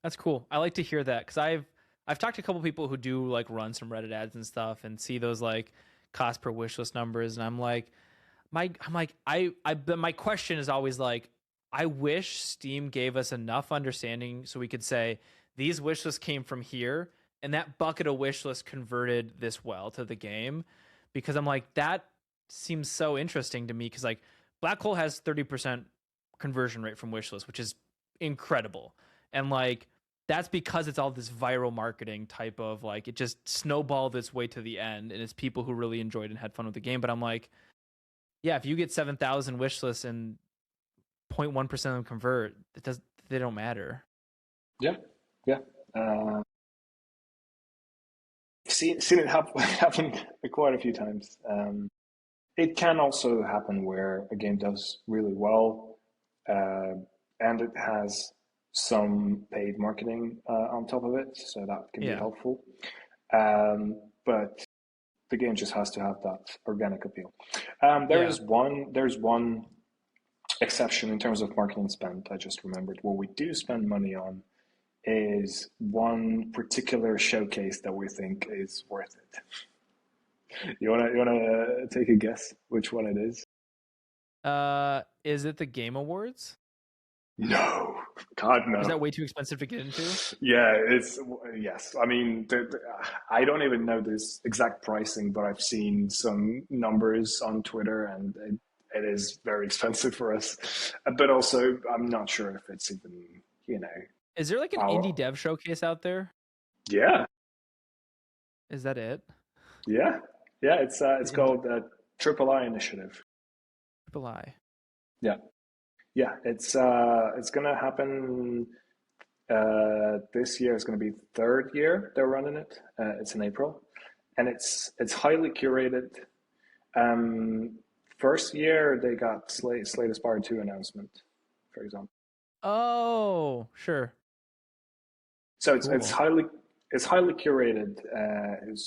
S2: That's cool. I like to hear that because I've talked to a couple people who do like run some Reddit ads and stuff and see those like cost per wish list numbers, and I'm like, but my question is always like, I wish Steam gave us enough understanding so we could say these wish lists came from here and that bucket of wish list converted this well to the game, because I'm like, that seems so interesting to me because like Black Hole has 30% conversion rate from wish list, which is incredible. And like that's because it's all this viral marketing type of like, it just snowballed its way to the end and it's people who really enjoyed and had fun with the game. But I'm like, yeah, if you get 7,000 wish lists and 0.1% of them convert, they don't matter.
S1: Yeah, yeah. Seen it happen quite a few times. It can also happen where a game does really well, uh, and it has some paid marketing on top of it, so that can be
S2: Yeah.
S1: helpful. But the game just has to have that organic appeal.
S2: Yeah.
S1: There's one exception in terms of marketing spend. I just remembered what we do spend money on is one particular showcase that we think is worth it. You wanna take a guess which one it is?
S2: Is it the Game Awards?
S1: No, God
S2: Or is
S1: no.
S2: that way too expensive to get into?
S1: Yeah, it's yes. I mean, I don't even know this exact pricing, but I've seen some numbers on Twitter, and it is very expensive for us. But also, I'm not sure if it's even you know
S2: Is there like an indie
S1: our
S2: dev showcase out there?
S1: yeah.
S2: Is that it?
S1: Yeah, yeah. It's
S2: The indie
S1: called Triple I Initiative.
S2: Triple I.
S1: Yeah, yeah. It's gonna happen this year. Is gonna be third year they're running it. It's in April, and it's highly curated. Um, First year they got Slate Aspire 2 announcement, for example.
S2: Oh, sure.
S1: So
S2: Cool.
S1: it's highly curated.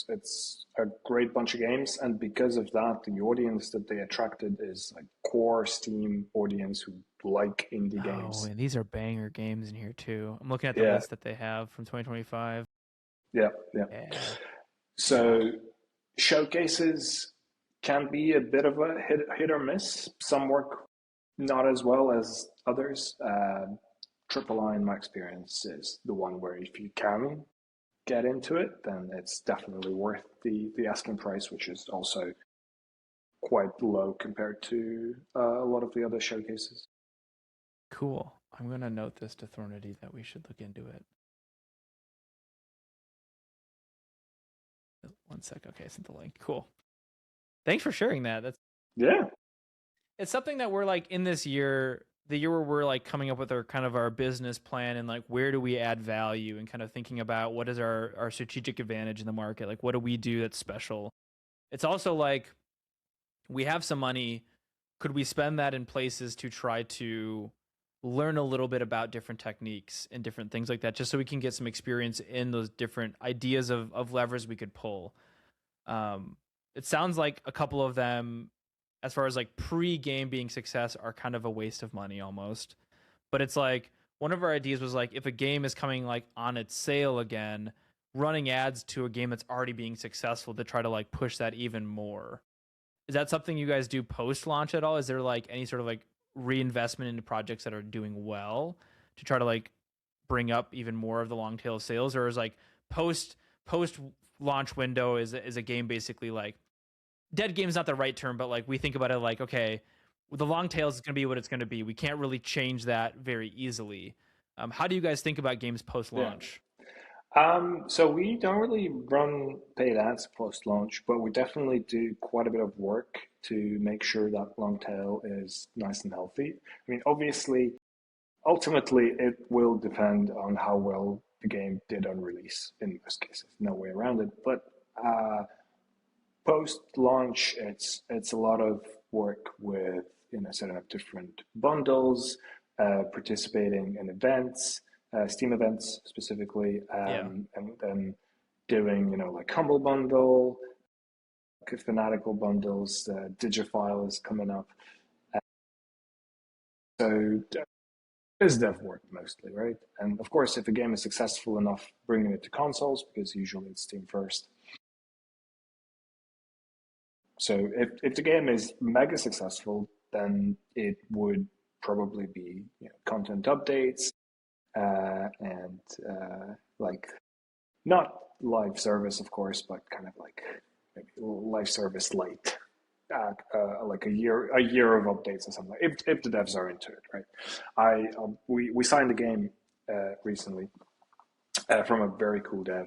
S1: It's a great bunch of games, and because of that, the audience that they attracted is like core Steam audience who like indie
S2: Oh,
S1: games.
S2: and these are banger games in here too. I'm looking at the
S1: Yeah,
S2: list that they have from 2025.
S1: yeah, yeah.
S2: Yeah. Yeah.
S1: So showcases can be a bit of a hit or miss. Some work not as well as others. Triple I, in my experience, is the one where if you can get into it, then it's definitely worth the asking price, which is also quite low compared to a lot of the other showcases.
S2: Cool. I'm gonna note this to Thornity that we should look into it. One sec. Okay, I sent the link. Cool. Thanks for sharing that.
S1: Yeah,
S2: It's something that we're like in this year, the year where we're like coming up with our kind of our business plan and like where do we add value and kind of thinking about what is our strategic advantage in the market? Like what do we do that's special? It's also like we have some money. Could we spend that in places to try to learn a little bit about different techniques and different things like that, just so we can get some experience in those different ideas of levers we could pull? It sounds like a couple of them as far as like pre-game being success are kind of a waste of money almost. But it's like one of our ideas was like if a game is coming like on its sale again, running ads to a game that's already being successful to try to like push that even more. Is that something you guys do post launch at all? Is there like any sort of like reinvestment into projects that are doing well to try to like bring up even more of the long tail of sales, or is like post launch window is a game basically like dead game's not the right term, but like we think about it like, okay, the long tail is going to be what it's going to be. We can't really change that very easily. How do you guys think about games post
S1: Yeah.
S2: launch?
S1: So we don't really run paid ads post launch, but we definitely do quite a bit of work to make sure that long tail is nice and healthy. I mean, obviously, ultimately, it will depend on how well the game did on release in most cases. No way around it. But post launch, it's a lot of work with setting up different bundles, participating in events, Steam events specifically,
S2: Yeah.
S1: and then doing like Humble Bundle, Fanatical bundles. Digifile is coming up, so it's dev work mostly, right? And of course, if a game is successful enough, bringing it to consoles because usually it's Steam first. So if the game is mega successful, then it would probably be content updates and like not live service, of course, but kind of like maybe live service light, like a year of updates or something. If the devs are into it, right? We signed a game recently from a very cool dev.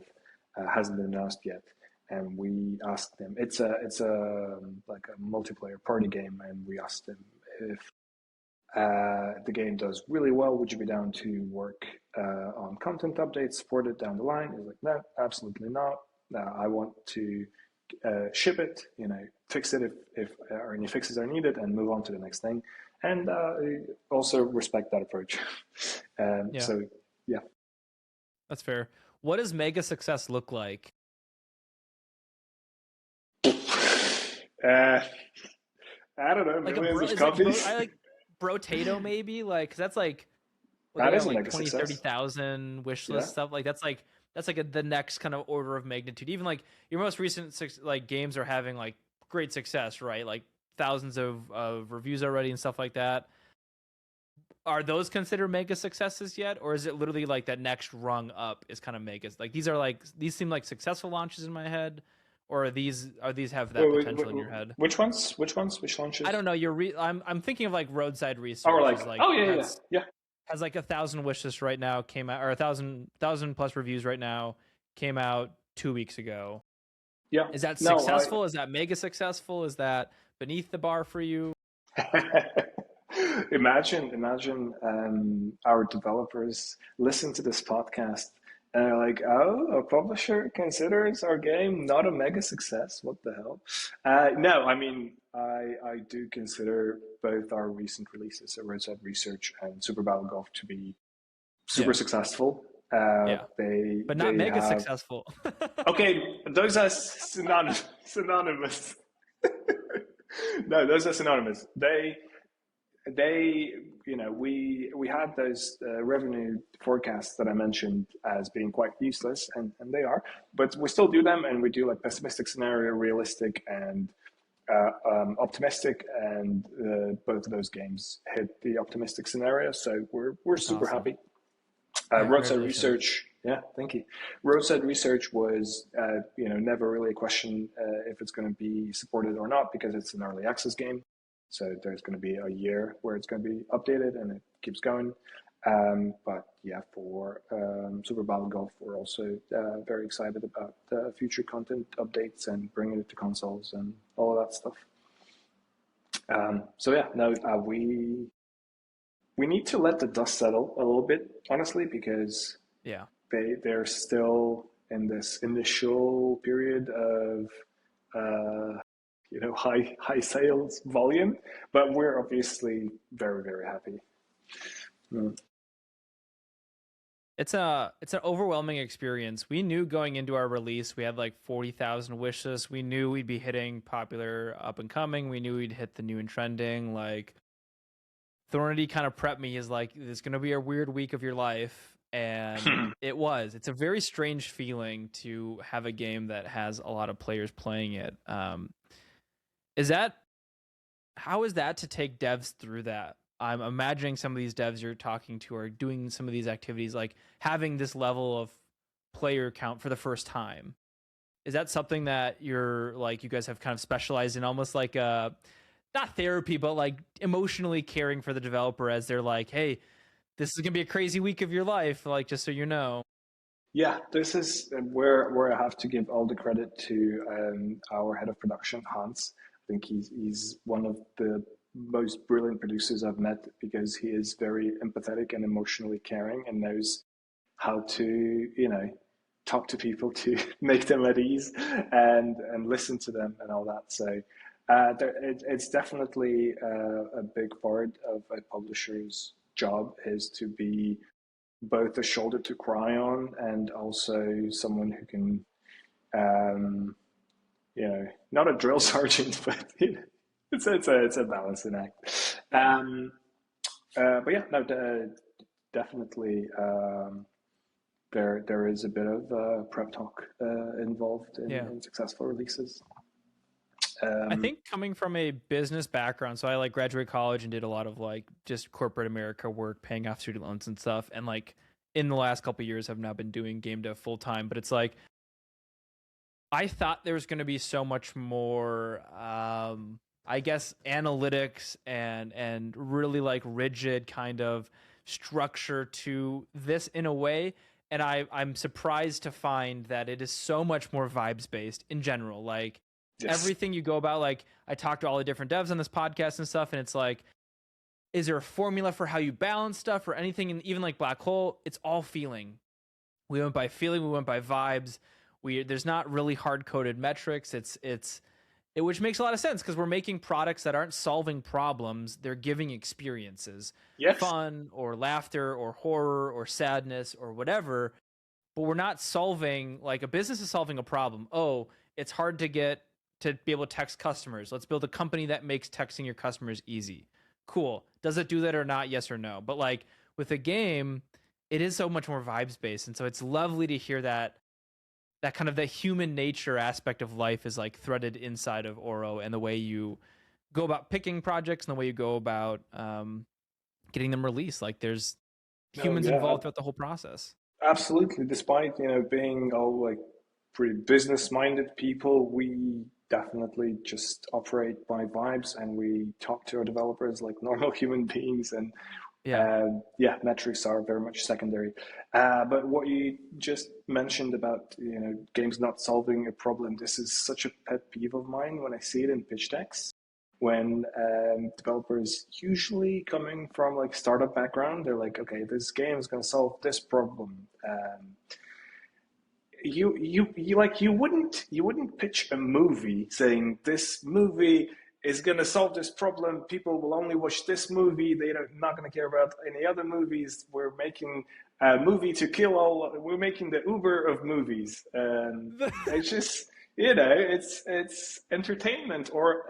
S1: Hasn't been announced yet, and we asked them. It's a like a multiplayer party game, and we asked them if the game does really well, would you be down to work on content updates, support it down the line? He's like, no, absolutely not. I want to ship it, fix it if or any fixes are needed, and move on to the next thing. And also respect that approach.
S2: Yeah,
S1: So yeah.
S2: that's fair. What does mega success look like?
S1: Uh, I don't know,
S2: Like a
S1: millions
S2: bro
S1: of
S2: is like bro
S1: copies.
S2: I like brotato maybe like cuz that's like we're
S1: That
S2: looking at
S1: is a
S2: like
S1: mega
S2: 20,
S1: success.
S2: 30,000 wish
S1: Yeah.
S2: list stuff like the next kind of order of magnitude. Even like your most recent like games are having like great success, right? Like thousands of reviews already and stuff like that. Are those considered mega successes yet, or is it literally like that next rung up is kind of megas? Like these seem like successful launches in my head, or are these have that potential in your head?
S1: Which ones? Which ones? Which
S2: I
S1: launches?
S2: don't know. I'm thinking of like roadside
S1: Oh, we're
S2: research
S1: like,
S2: is like
S1: oh yeah, yeah, yeah.
S2: has like 1,000 wishes right now came out or a thousand plus reviews right now came out 2 weeks ago.
S1: Yeah.
S2: Is that
S1: No,
S2: successful? Is that mega successful? Is that beneath the bar for you?
S1: imagine our developers listen to this podcast and they're like, "Oh, a publisher considers our game not a mega success. What the hell?" No, I mean, I do consider both our recent releases, so Roadside Research and Super Battle Golf, to be super
S2: Yeah,
S1: successful.
S2: yeah,
S1: They
S2: but not
S1: they
S2: mega
S1: have
S2: successful.
S1: okay. Those are synonymous. No, those are synonymous. They we had those revenue forecasts that I mentioned as being quite useless, and they are, but we still do them, and we do like pessimistic scenario, realistic, and optimistic, and both of those games hit the optimistic scenario, so we're
S2: That's
S1: super
S2: awesome.
S1: happy.
S2: Yeah,
S1: Roadside
S2: congratulations.
S1: research, yeah, thank you. Roadside research was, never really a question if it's going to be supported or not because it's an early access game. So there's going to be a year where it's going to be updated and it keeps going. But yeah, for Super Battle Golf, we're also very excited about future content updates and bringing it to consoles and all of that stuff. So yeah, no, we need to let the dust settle a little bit, honestly, because
S2: Yeah.
S1: they're still in this initial period of high sales volume, but we're obviously very happy. Mm.
S2: It's an overwhelming experience. We knew going into our release, we had like 40,000 wishes. We knew we'd be hitting popular up and coming. We knew we'd hit the new and trending. Like Thornity kind of prepped me. He's like, "It's gonna be a weird week of your life," and it was. It's a very strange feeling to have a game that has a lot of players playing it. Is that How is that to take devs through that? I'm imagining some of these devs you're talking to are doing some of these activities, like having this level of player count for the first time. Is that something that you're like, you guys have kind of specialized in, almost like not therapy, but like emotionally caring for the developer as they're like, hey, this is gonna be a crazy week of your life, like just so you know.
S1: Yeah, this is where I have to give all the credit to our head of production, Hans. I think he's one of the most brilliant producers I've met because he is very empathetic and emotionally caring and knows how to, talk to people to make them at ease and listen to them and all that. So it's definitely a big part of a publisher's job is to be both a shoulder to cry on and also someone who can, um, not a drill sergeant, but it's a balancing act. But yeah, no, definitely. There is a bit of prep talk involved
S2: Yeah.
S1: in successful releases.
S2: I think coming from a business background, so I like graduated college and did a lot of like just corporate America work, paying off student loans and stuff. And like in the last couple of years, I've now been doing game dev full time. But it's like I thought there was going to be so much more, I guess, analytics and really like rigid kind of structure to this in a way. And I'm surprised to find that it is so much more vibes based in general. Like
S1: Yes.
S2: everything you go about, like I talked to all the different devs on this podcast and stuff, and it's like, is there a formula for how you balance stuff or anything? And even like Black Hole, it's all feeling. We went by feeling, we went by vibes. There's not really hard coded metrics. Which makes a lot of sense because we're making products that aren't solving problems. They're giving experiences,
S1: Yes.
S2: fun or laughter or horror or sadness or whatever. But we're not solving, like a business is solving a problem. Oh, it's hard to get to be able to text customers. Let's build a company that makes texting your customers easy. Cool. Does it do that or not? Yes or no. But like with a game, it is so much more vibes based, and so it's lovely to hear that kind of the human nature aspect of life is like threaded inside of Oro, and the way you go about picking projects and the way you go about getting them released. Like there's
S1: No.
S2: humans
S1: Yeah.
S2: involved throughout the whole process.
S1: Absolutely. Despite being all like pretty business-minded people, we definitely just operate by vibes, and we talk to our developers like normal human beings. And
S2: Yeah.
S1: yeah, metrics are very much secondary. But what you just mentioned about games not solving a problem, this is such a pet peeve of mine when I see it in pitch decks. When developers, usually coming from like startup background, they're like, okay, this game is going to solve this problem. You wouldn't pitch a movie saying this movie is going to solve this problem. People will only watch this movie. They're not going to care about any other movies. We're making a movie to kill all. We're making the Uber of movies. It's just it's entertainment or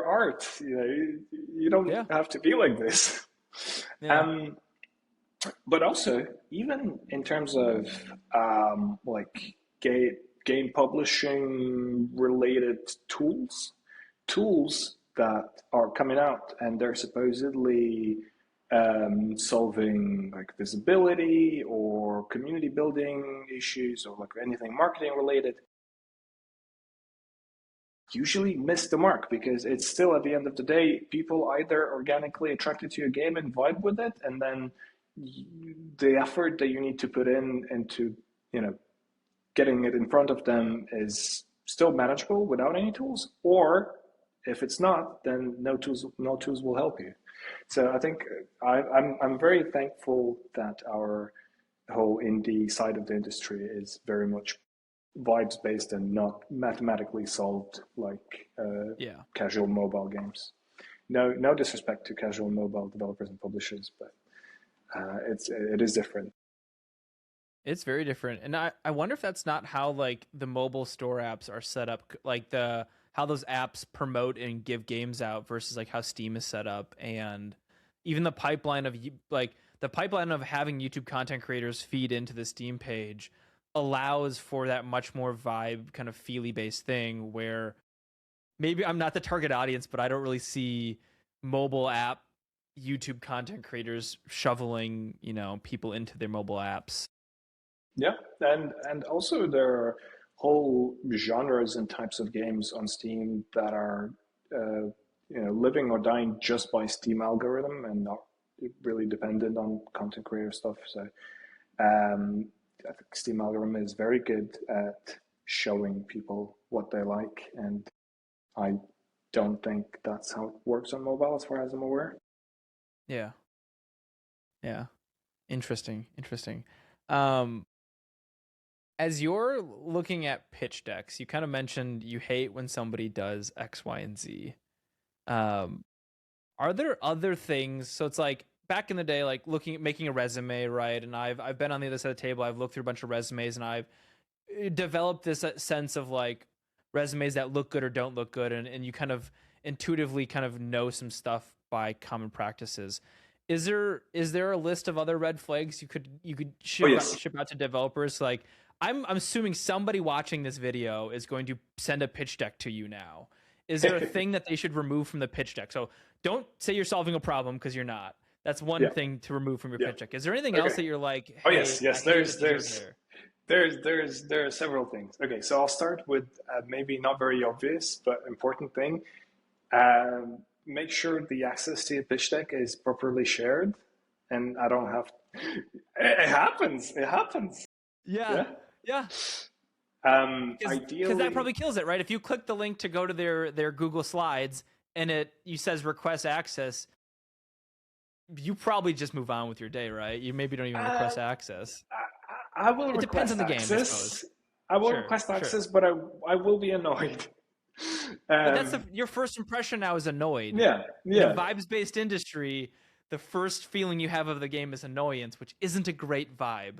S1: art. You don't
S2: Yeah.
S1: have to be like this.
S2: Yeah.
S1: Um, but also, even in terms of like game publishing related tools that are coming out, and they're supposedly solving like visibility or community building issues or like anything marketing related, usually miss the mark because it's still at the end of the day, people either organically attracted to your game and vibe with it, and then the effort that you need to put in into getting it in front of them is still manageable without any tools, or if it's not, then no tools will help you. So I think I'm very thankful that our whole indie side of the industry is very much vibes based and not mathematically solved like
S2: Yeah.
S1: casual mobile games. No disrespect to casual mobile developers and publishers, but it is different.
S2: It's very different. And I wonder if that's not how like the mobile store apps are set up, like the how those apps promote and give games out versus like how Steam is set up, and even the pipeline of like the pipeline of having YouTube content creators feed into the Steam page allows for that much more vibe kind of feely based thing where maybe I'm not the target audience, but I don't really see mobile app YouTube content creators shoveling, people into their mobile apps.
S1: Yeah, and also there are whole genres and types of games on Steam that are living or dying just by Steam algorithm and not really dependent on content creator stuff. So I think Steam algorithm is very good at showing people what they like, and I don't think that's how it works on mobile, as far as I'm aware.
S2: Yeah. Yeah. Interesting. Interesting. Um, as you're looking at pitch decks, you kind of mentioned you hate when somebody does X, Y, and Z. Um, are there other things? So it's like back in the day, like looking at making a resume, right? And I've been on the other side of the table. I've looked through a bunch of resumes, and I've developed this sense of like resumes that look good or don't look good, and you kind of intuitively kind of know some stuff by common practices. Is there a list of other red flags you could
S1: Oh,
S2: ship out,
S1: yes.
S2: ship out to developers? Like I'm assuming somebody watching this video is going to send a pitch deck to you now. Is there a thing that they should remove from the pitch deck? So don't say you're solving a problem because you're not. That's one
S1: Yeah,
S2: thing to remove from your
S1: yeah.
S2: pitch deck. Is there anything else
S1: Okay.
S2: that you're like,
S1: Oh,
S2: hey,
S1: yes,
S2: I
S1: yes.
S2: hate that these are there?
S1: There are several things. Okay, so I'll start with maybe not very obvious but important thing. Make sure the access to your pitch deck is properly shared, and I don't have. It happens. It happens.
S2: Yeah,
S1: Yeah.
S2: yeah. Because that
S1: Ideally,
S2: probably kills it, right? If you click the link to go to their Google Slides and it you says request access, you probably just move on with your day, right? You maybe don't even
S1: uh,
S2: request access.
S1: I will
S2: It depends on
S1: request
S2: the game, I
S1: access.
S2: suppose.
S1: I will
S2: Sure,
S1: request
S2: sure.
S1: access, but I will be annoyed.
S2: But that's
S1: Um,
S2: your first impression now is annoyed.
S1: yeah,
S2: In a
S1: yeah.
S2: vibes-based industry, the first feeling you have of the game is annoyance, which isn't a great vibe.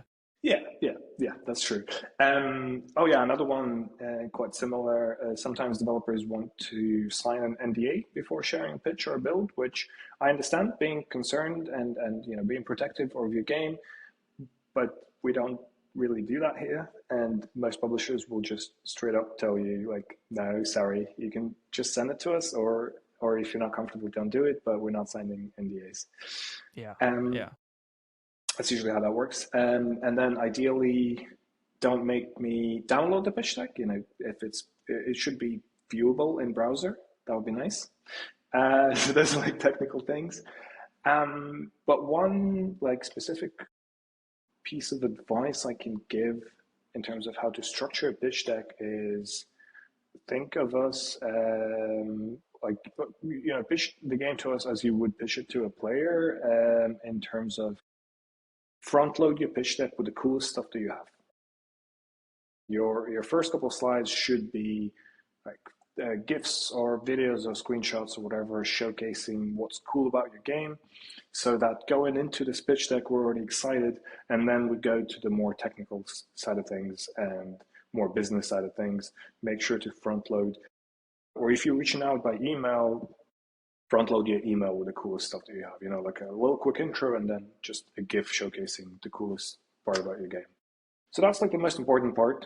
S1: Yeah, that's true. Oh, yeah, another one quite similar. Sometimes developers want to sign an NDA before sharing a pitch or a build, which I understand being concerned and being protective of your game, but we don't really do that here. And most publishers will just straight up tell you, like, no, sorry, you can just send it to us, or if you're not comfortable, don't do it. But we're not signing NDAs.
S2: Yeah,
S1: Um,
S2: yeah,
S1: that's usually how that works. And then ideally, don't make me download the pitch deck. If it should be viewable in browser. That would be nice. So there's like technical things. But one like specific piece of advice I can give in terms of how to structure a pitch deck is think of us like pitch the game to us as you would pitch it to a player in terms of front load your pitch deck with the coolest stuff that you have. Your first couple of slides should be like GIFs or videos or screenshots or whatever showcasing what's cool about your game, so that going into this pitch deck we're already excited, and then we go to the more technical side of things and more business side of things. Make sure to front load, or if you're reaching out by email, front load your email with the coolest stuff that you have. Like a little quick intro and then just a GIF showcasing the coolest part about your game. So that's like the most important part.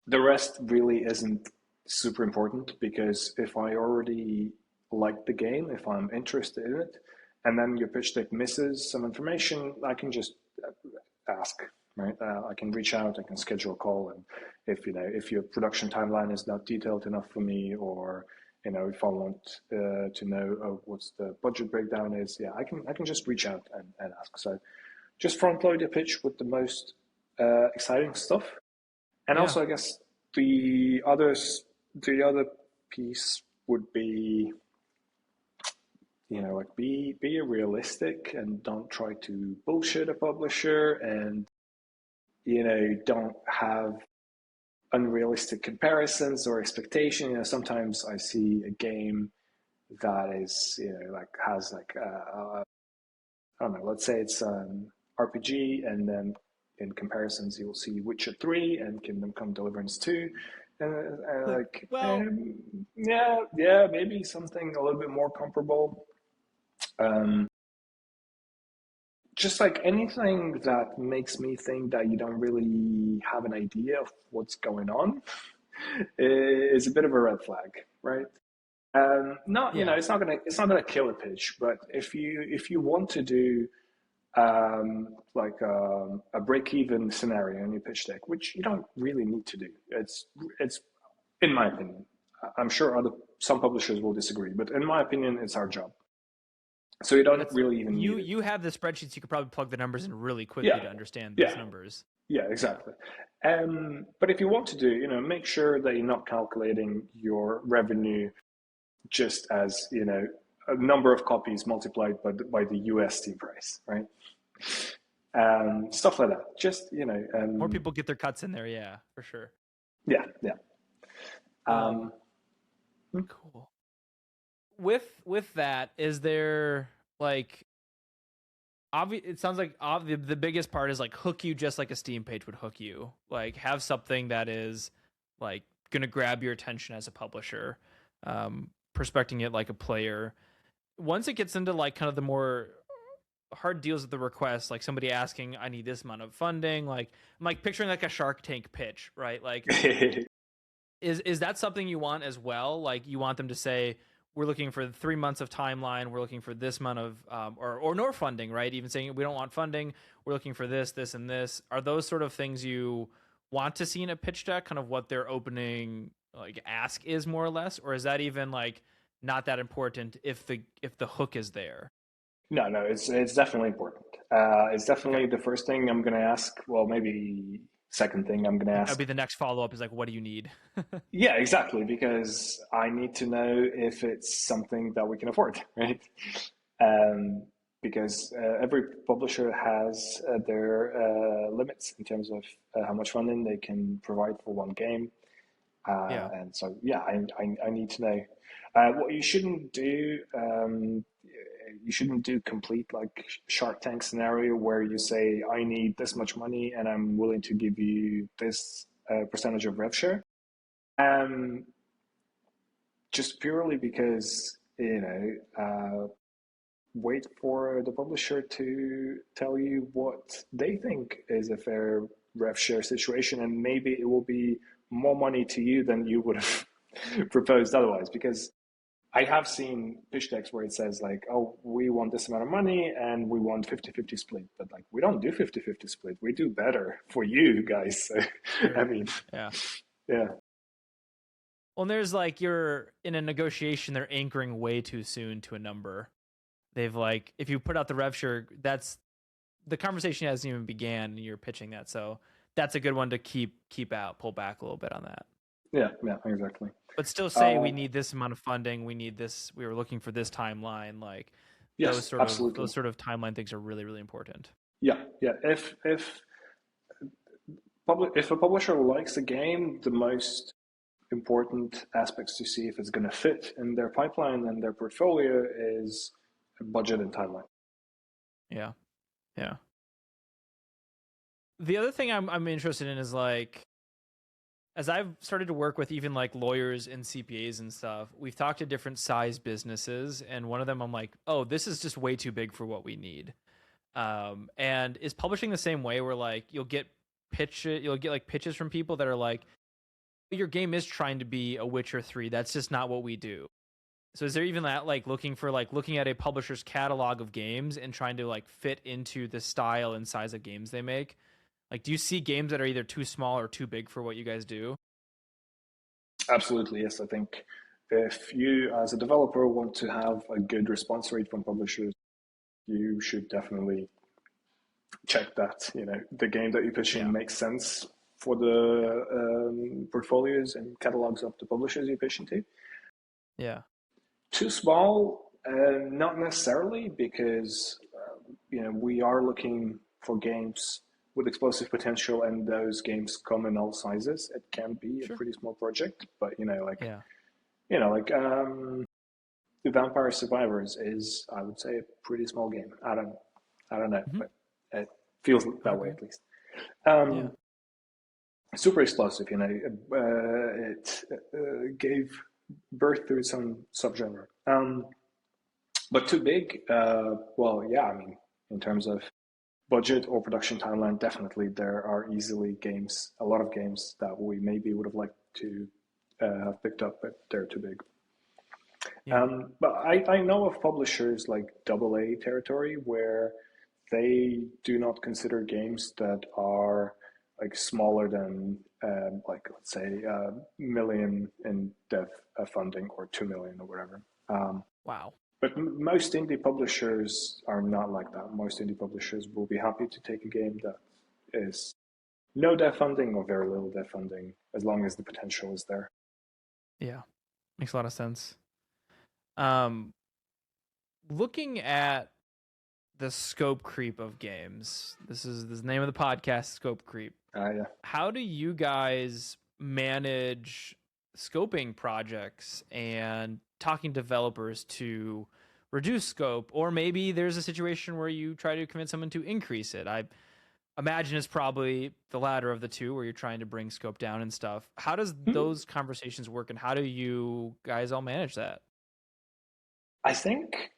S1: The rest really isn't super important, because if I already like the game, if I'm interested in it, and then your pitch deck misses some information, I can just ask, right? I can reach out, I can schedule a call, and if your production timeline is not detailed enough for me, or if I want to know what's the budget breakdown is, yeah, I can just reach out and ask. So just front load your pitch with the most exciting stuff. And
S2: yeah.
S1: also, I guess the other piece would be, like be realistic and don't try to bullshit a publisher, and don't have unrealistic comparisons or expectation. Sometimes I see a game that is, like has like I don't know, let's say it's an RPG, and then in comparisons, you'll see Witcher 3 and Kingdom Come Deliverance 2. And like,
S2: Well,
S1: yeah, maybe something a little bit more comparable. Um, just like anything that makes me think that you don't really have an idea of what's going on is a bit of a red flag, right? Not
S2: yeah.
S1: it's not gonna kill a pitch, but if you want to do like a break even scenario in your pitch deck, which you don't really need to do, it's in my opinion. I'm sure some publishers will disagree, but in my opinion, it's our job. So you don't
S2: That's
S1: really even
S2: you
S1: need it.
S2: you have the spreadsheets, you could probably plug the numbers in really quickly
S1: Yeah,
S2: to understand those
S1: yeah,
S2: numbers.
S1: yeah,
S2: Yeah.
S1: exactly. But if you want to do, make sure that you're not calculating your revenue just as, a number of copies multiplied by the USD price, right? Stuff like that. Just,
S2: More people get their cuts in there, yeah, for sure.
S1: yeah, yeah.
S2: Um,
S1: Um, hmm?
S2: cool. With that, is there like it sounds like the biggest part is like hook you just like a Steam page would hook you. Like have something that is like gonna grab your attention as a publisher, prospecting it like a player. Once it gets into like kind of the more hard deals with the request, like somebody asking, I need this amount of funding, like I'm like picturing like a Shark Tank pitch, right? Like is that something you want as well? Like you want them to say, we're looking for 3 months of timeline, we're looking for this amount of or no funding, right? Even saying we don't want funding, we're looking for this and this. Are those sort of things you want to see in a pitch deck, kind of what their opening like ask is more or less? Or is that even like not that important if the hook is there?
S1: No, it's definitely important. It's
S2: Okay.
S1: definitely the first thing I'm going to ask. Well, maybe second thing I'm going to
S2: That'd be
S1: ask.
S2: the next follow up is like, what do you need?
S1: Yeah, exactly, because I need to know if it's something that we can afford, right? Um, because every publisher has their limits in terms of how much funding they can provide for one game.
S2: Yeah.
S1: And so, yeah, I need to know. What you shouldn't do, you shouldn't do complete like Shark Tank scenario where you say, I need this much money and I'm willing to give you this percentage of rev share. Um, just purely because, wait for the publisher to tell you what they think is a fair rev share situation, and maybe it will be more money to you than you would have proposed otherwise. Because I have seen pitch decks where it says like, oh, we want this amount of money and we want 50-50 split, but like we don't do 50-50 split. We do better for you guys. So, I
S2: Sure.
S1: mean,
S2: Yeah.
S1: yeah.
S2: Well, and there's like you're in a negotiation, they're anchoring way too soon to a number. They've like if you put out the rev share, that's the conversation hasn't even began and you're pitching that. So that's a good one to keep out, pull back a little bit on that.
S1: Yeah, yeah, exactly.
S2: But still say
S1: Uh,
S2: we need this amount of funding, we need this, we were looking for this timeline, like
S1: yes, absolutely.
S2: those sort of timeline things are really, really important.
S1: Yeah, yeah. If a publisher likes the game, the most important aspects to see if it's going to fit in their pipeline and their portfolio is budget and timeline.
S2: Yeah. Yeah. The other thing I'm interested in is like as I've started to work with even like lawyers and CPAs and stuff, we've talked to different size businesses, and one of them I'm like, oh, this is just way too big for what we need. And is publishing the same way where like you'll get like pitches from people that are like, your game is trying to be a Witcher 3. That's just not what we do. So is there even that like looking at a publisher's catalog of games and trying to like fit into the style and size of games they make? Like, do you see games that are either too small or too big for what you guys do?
S1: Absolutely, yes. I think if you, as a developer, want to have a good response rate from publishers, you should definitely check that the game that you're pitching
S2: Yeah.
S1: makes sense for the portfolios and catalogs of the publishers you're pitching to.
S2: Yeah.
S1: Too small, not necessarily, because we are looking for games with explosive potential, and those games come in all sizes. It can be a
S2: Sure.
S1: pretty small project, but
S2: Yeah.
S1: the Vampire Survivors is, I would say, a pretty small game. I don't know,
S2: Hmm.
S1: but it feels
S2: I would
S1: that way
S2: agree.
S1: at least.
S2: Yeah.
S1: Super explosive, you know. It gave birth to some subgenre. But too big, well, yeah, I mean, in terms of budget or production timeline, definitely there are easily games, a lot of games that we maybe would have liked to have picked up, but they're too big.
S2: Yeah.
S1: But I know of publishers like AA territory where they do not consider games that are like smaller than like let's say a million in dev funding or 2 million or whatever.
S2: Wow.
S1: But most indie publishers are not like that. Most indie publishers will be happy to take a game that is no dev funding or very little dev funding as long as the potential is there.
S2: Yeah. Makes a lot of sense. Um, Looking at the scope creep of games. This is the name of the podcast, Scope Creep.
S1: Yeah.
S2: How do you guys manage scoping projects and talking developers to reduce scope? Or maybe there's a situation where you try to convince someone to increase it. I imagine it's probably the latter of the two where you're trying to bring scope down and stuff. How does those conversations work and how do you guys all manage that?
S1: I think,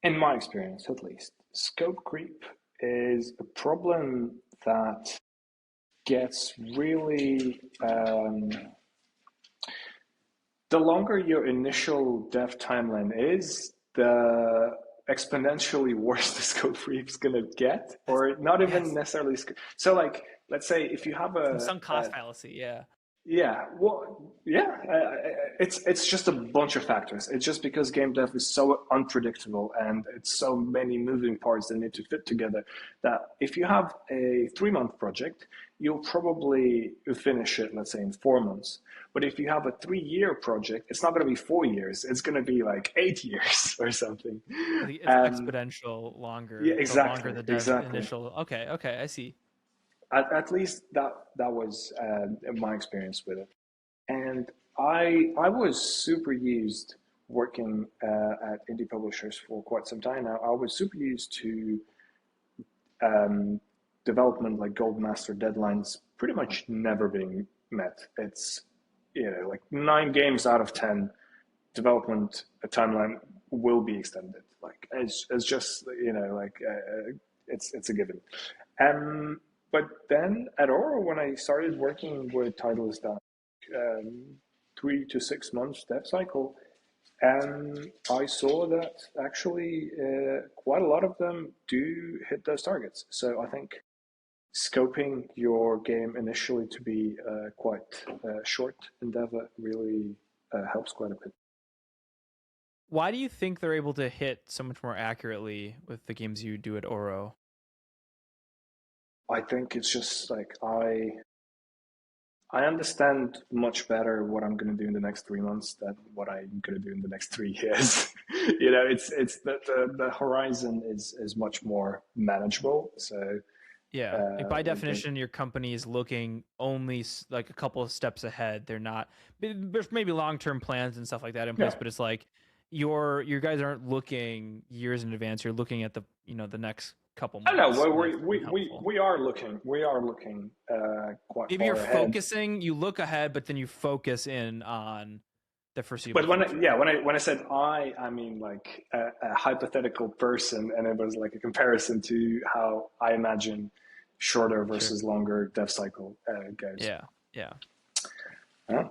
S1: in my experience at least, scope creep is a problem that gets really the longer your initial dev timeline is, the exponentially worse the scope creep is going to get, or not even
S2: Yes.
S1: necessarily. So, like, let's say if you have
S2: Some sunk
S1: a
S2: cost fallacy, yeah.
S1: yeah, well, yeah, it's just a bunch of factors. It's just because game dev is so unpredictable and it's so many moving parts that need to fit together that if you have a 3 month project, you'll probably finish it, let's say, in 4 months. But if you have a 3 year project, it's not going to be 4 years. It's going to be like 8 years or something.
S2: It's
S1: Um,
S2: exponential
S1: yeah,
S2: longer the longer
S1: exactly,
S2: the dev
S1: exactly.
S2: initial. Okay, I see.
S1: At least that was my experience with it. And I was super used working at indie publishers for quite some time now. I was super used to um, development like gold master deadlines pretty much never being met. It's like 9 games out of 10 development timeline will be extended. Like it's just like it's a given. Um, but then at Oro, when I started working with titles that um, 3 to 6 months dev cycle, and I saw that actually quite a lot of them do hit those targets. So I think scoping your game initially to be quite short endeavor really helps quite a bit.
S2: Why do you think they're able to hit so much more accurately with the games you do at Oro?
S1: I think it's just like I understand much better what I'm going to do in the next 3 months than what I'm going to do in the next 3 years. It's that the horizon is much more manageable. So
S2: Yeah, like by
S1: the game,
S2: definition, your company is looking only like a couple of steps ahead. They're not. There's maybe long term plans and stuff like that in place,
S1: yeah.
S2: but it's like your guys aren't looking years in advance. You're looking at the next couple
S1: I know
S2: months, and that's been helpful.
S1: we are looking quite
S2: Maybe you're
S1: far ahead.
S2: focusing. You look ahead, but then you focus in on the foreseeable
S1: But
S2: future.
S1: when I said I mean like a hypothetical person, and it was like a comparison to how I imagine shorter
S2: Sure.
S1: versus longer dev cycle goes.
S2: Yeah. Yeah.
S1: Huh?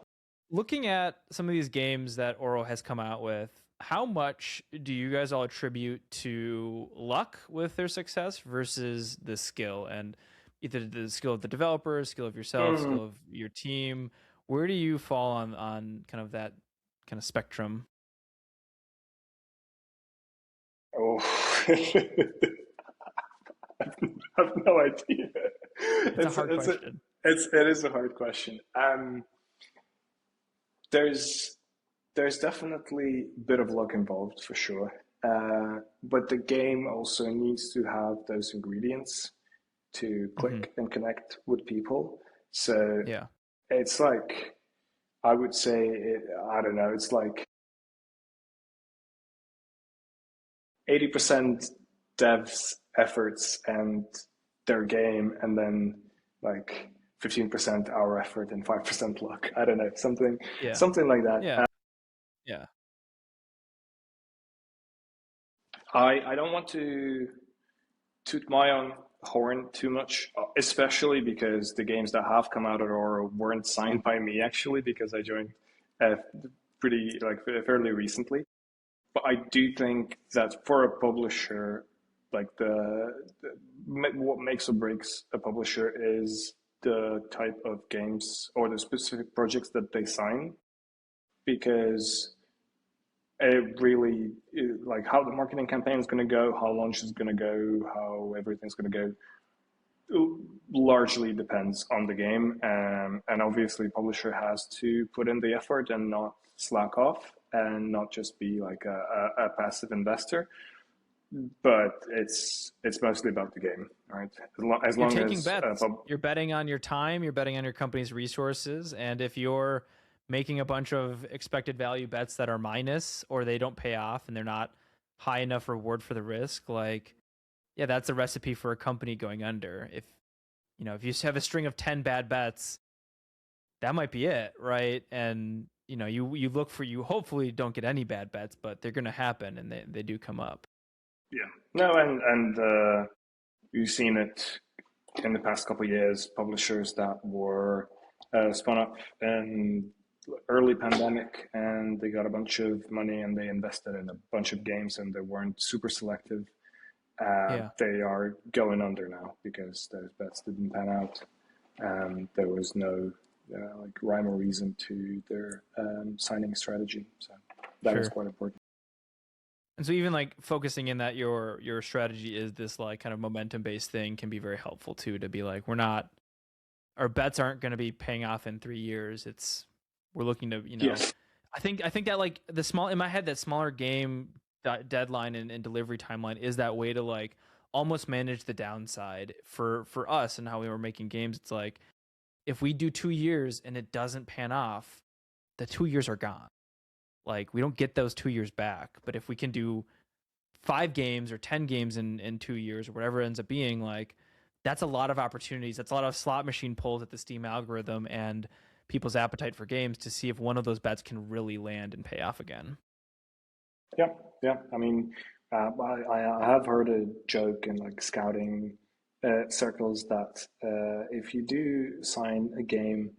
S2: Looking at some of these games that Oro has come out with, how much do you guys all attribute to luck with their success versus the skill and either the skill of the developers, skill of yourself,
S1: Mm.
S2: skill of your team? Where do you fall on kind of that kind of spectrum?
S1: Oh, I have no idea.
S2: It's a hard
S1: It's
S2: question.
S1: it is a hard question. There's there's definitely a bit of luck involved for sure, but the game also needs to have those ingredients to
S2: Hmm.
S1: click and connect with people. So
S2: Yeah.
S1: it's like I would say I don't know. It's like 80% devs efforts and their game, and then like 15% our effort and 5% luck. I don't know,
S2: Yeah.
S1: something like that.
S2: Yeah. Yeah.
S1: I don't want to toot my own horn too much, especially because the games that have come out of Oro weren't signed by me actually, because I joined uh, pretty like fairly recently. But I do think that for a publisher, like what makes or breaks a publisher is the type of games or the specific projects that they sign, because it really like how the marketing campaign is going to go, how launch is going to go, how everything's going to go, largely depends on the game. And obviously, publisher has to put in the effort and not slack off and not just be like a passive investor. But it's mostly about the game, right? As
S2: You're
S1: long
S2: taking
S1: as
S2: bets. You're betting on your time, you're betting on your company's resources, and if you're making a bunch of expected value bets that are minus or they don't pay off and they're not high enough reward for the risk, like yeah, that's a recipe for a company going under. If if you have a string of 10 bad bets, that might be it, right? And you look for you hopefully don't get any bad bets, but they're going to happen and they do come up.
S1: yeah, no, and you've seen it in the past couple of years, publishers that were spun up in early pandemic and they got a bunch of money and they invested in a bunch of games and they weren't super selective.
S2: Yeah,
S1: They are going under now because those bets didn't pan out. There was no like rhyme or reason to their signing strategy, so that is
S2: sure.
S1: quite important.
S2: And so even like focusing in that your strategy is this like kind of momentum based thing can be very helpful too, to be like, we're not, our bets aren't going to be paying off in 3 years. We're looking to,
S1: Yes.
S2: I think that like the small, in my head, that smaller game deadline and delivery timeline is that way to like almost manage the downside for us and how we were making games. It's like, if we do 2 years and it doesn't pan off, the 2 years are gone. Like we don't get those 2 years back. But if we can do 5 games or 10 games in 2 years or whatever it ends up being, like that's a lot of opportunities. That's a lot of slot machine pulls at the Steam algorithm and people's appetite for games to see if one of those bets can really land and pay off again.
S1: Yeah, yeah. I mean, I have heard a joke in like scouting circles that if you do sign a game,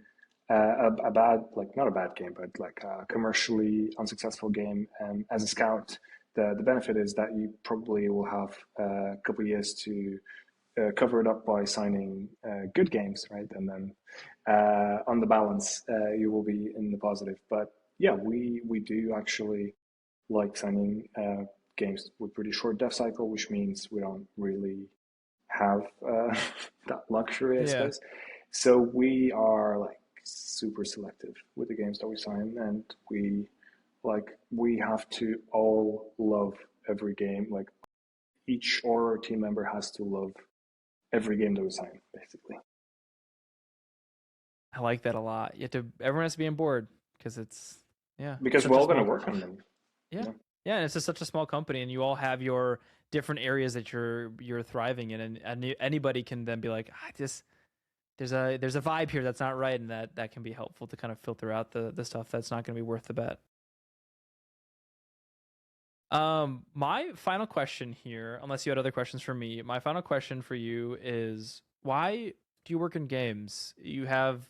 S1: a bad, like not a bad game, but like a commercially unsuccessful game, as a scout, the benefit is that you probably will have a couple of years to cover it up by signing good games, right? And then on the balance, you will be in the positive. But yeah, we do actually like signing games with pretty short dev cycle, which means we don't really have that luxury, I
S2: Yeah.
S1: suppose. So we are like super selective with the games that we sign, and we have to all love every game. Like each Aura team member has to love every game that we sign, basically.
S2: I like that a lot. Everyone has to be on board because it's
S1: Because
S2: such
S1: we're
S2: a
S1: all going to
S2: small,
S1: work on them.
S2: yeah.
S1: Yeah.
S2: Yeah. And it's just such a small company and you all have your different areas that you're thriving in. And anybody can then be like, there's a vibe here that's not right. And that can be helpful to kind of filter out the stuff that's not going to be worth the bet. My final question here, unless you had other questions for me, my final question for you is, why do you work in games? You have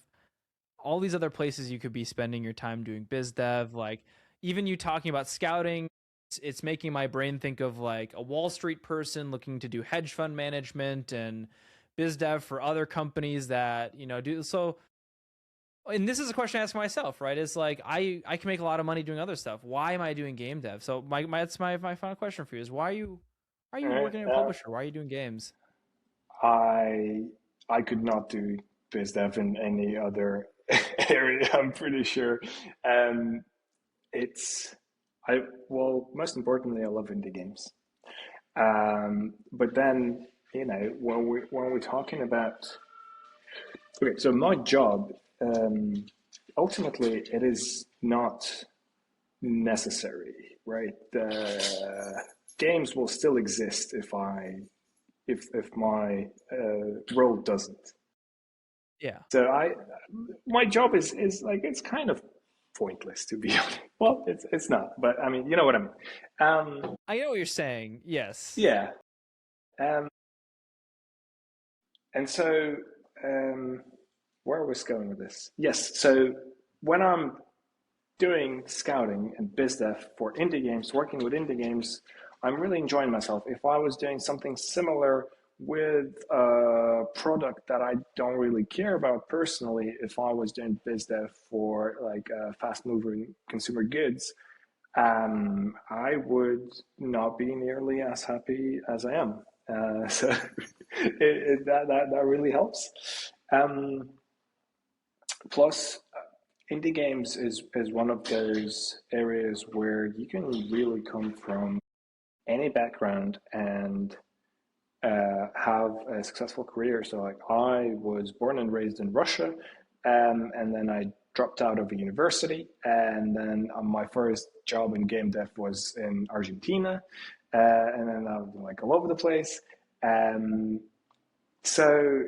S2: all these other places you could be spending your time doing biz dev. Like even you talking about scouting, it's making my brain think of like a Wall Street person looking to do hedge fund management and biz dev for other companies that do so. And this is a question I ask myself, right? It's like I can make a lot of money doing other stuff. Why am I doing game dev? So that's my final question for you is, why are
S1: All
S2: you
S1: right.
S2: working in a publisher? Why are you doing games?
S1: I I could not do biz dev in any other area. I'm pretty sure. Um, it's I well, most importantly, I love indie games. But then when we're talking about okay, so my job ultimately it is not necessary, right? The games will still exist if my role doesn't.
S2: Yeah.
S1: So my job is like, it's kind of pointless, to be honest. Well, it's not, but I mean, you know what I mean.
S2: I know what you're saying. Yes.
S1: Yeah. Um, and so, um, where I was going with this? Yes. So when I'm doing scouting and biz dev for indie games, working with indie games, I'm really enjoying myself. If I was doing something similar with a product that I don't really care about personally, if I was doing biz dev for like fast moving consumer goods, I would not be nearly as happy as I am. So that really helps. Um, Plus, indie games is one of those areas where you can really come from any background and have a successful career. So, like, I was born and raised in Russia, and then I dropped out of a university, and then my first job in game dev was in Argentina, and then I was like all over the place. Um, so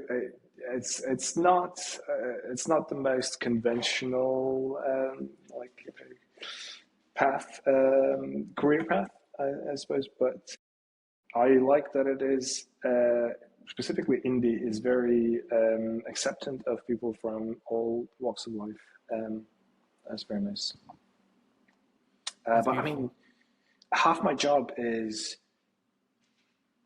S1: it's not the most conventional like path, career path, I suppose, but I like that it is specifically indie is very acceptant of people from all walks of life. That's very nice.
S2: That's
S1: But I mean,
S2: beautiful.
S1: half my job is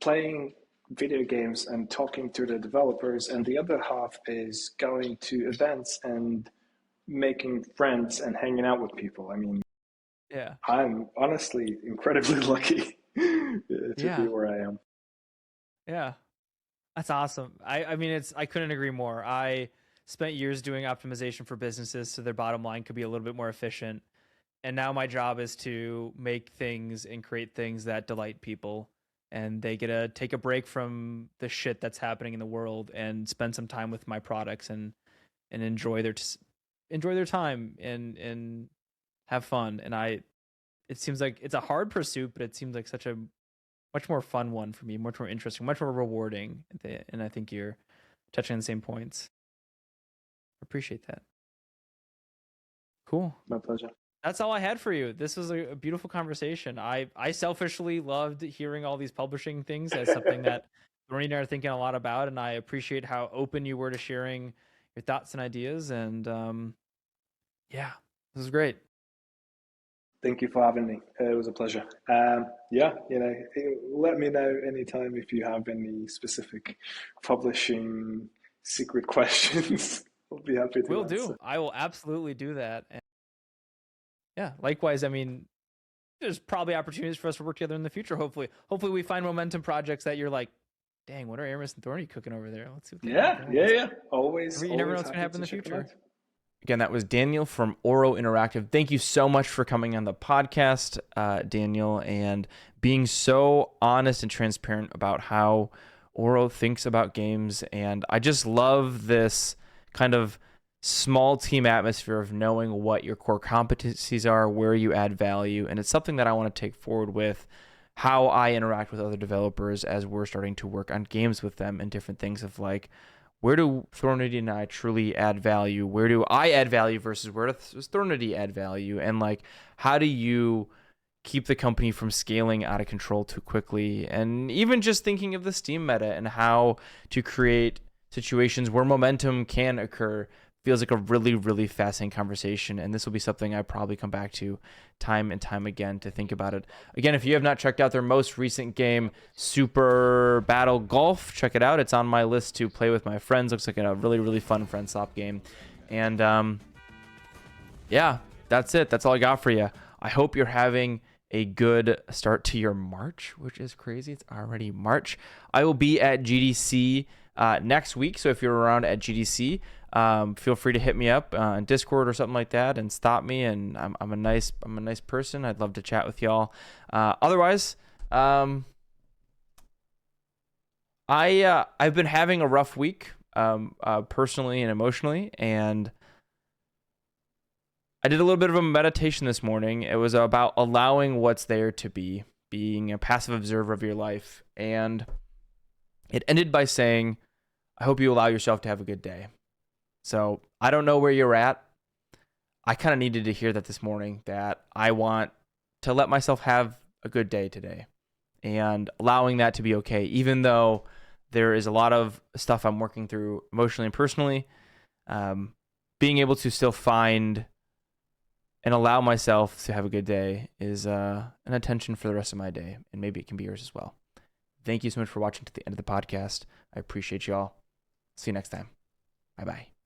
S1: playing video games and talking to the developers, and the other half is going to events and making friends and hanging out with people. I mean,
S2: Yeah.
S1: I'm honestly incredibly lucky to be
S2: Yeah.
S1: where I am.
S2: Yeah. That's awesome. I mean, I couldn't agree more. I spent years doing optimization for businesses so their bottom line could be a little bit more efficient. And now my job is to make things and create things that delight people. And they get to take a break from the shit that's happening in the world and spend some time with my products and enjoy their time and have fun. And it seems like it's a hard pursuit, but it seems like such a much more fun one for me, much more interesting, much more rewarding. And I think you're touching on the same points. Appreciate that. Cool.
S1: My pleasure.
S2: That's all I had for you. This was a beautiful conversation. I selfishly loved hearing all these publishing things as something that Thorny and I are thinking a lot about, and I appreciate how open you were to sharing your thoughts and ideas. And yeah, this is great.
S1: Thank you for having me. It was a pleasure. Yeah, let me know anytime if you have any specific publishing secret questions. I'll be happy to
S2: Will
S1: answer.
S2: do. I will absolutely do that. And yeah, likewise. I mean, there's probably opportunities for us to work together in the future. Hopefully we find momentum projects that you're like, dang, what are Aramis and Thorny cooking over there? Let's see what they got
S1: Yeah,
S2: going.
S1: yeah, yeah. Always,
S2: You never know
S1: always
S2: what's gonna
S1: happy
S2: happen in
S1: to
S2: the
S1: check them out.
S2: future. Again, that was Daniel from Oro Interactive. Thank you so much for coming on the podcast, Daniel, and being so honest and transparent about how Oro thinks about games. And I just love this kind of small team atmosphere of knowing what your core competencies are, where you add value. And it's something that I want to take forward with how I interact with other developers as we're starting to work on games with them and different things of like, where do Thornity and I truly add value? Where do I add value versus where does Thornity add value? And like, how do you keep the company from scaling out of control too quickly? And even just thinking of the Steam meta and how to create situations where momentum can occur feels like a really, really fascinating conversation. And this will be something I probably come back to time and time again to think about it. Again, if you have not checked out their most recent game, Super Battle Golf, check it out. It's on my list to play with my friends. Looks like a really, really fun friend swap game. And yeah, that's it. That's all I got for you. I hope you're having a good start to your March, which is crazy. It's already March. I will be at GDC next week. So if you're around at GDC, feel free to hit me up on Discord or something like that and stop me. And I'm a nice person. I'd love to chat with y'all. Otherwise, I've been having a rough week, personally and emotionally, and I did a little bit of a meditation this morning. It was about allowing what's there to be, being a passive observer of your life, and it ended by saying, I hope you allow yourself to have a good day. So I don't know where you're at. I kind of needed to hear that this morning, that I want to let myself have a good day today and allowing that to be okay, even though there is a lot of stuff I'm working through emotionally and personally. Being able to still find and allow myself to have a good day is an attention for the rest of my day, and maybe it can be yours as well. Thank you so much for watching to the end of the podcast. I appreciate y'all. See you next time. Bye-bye.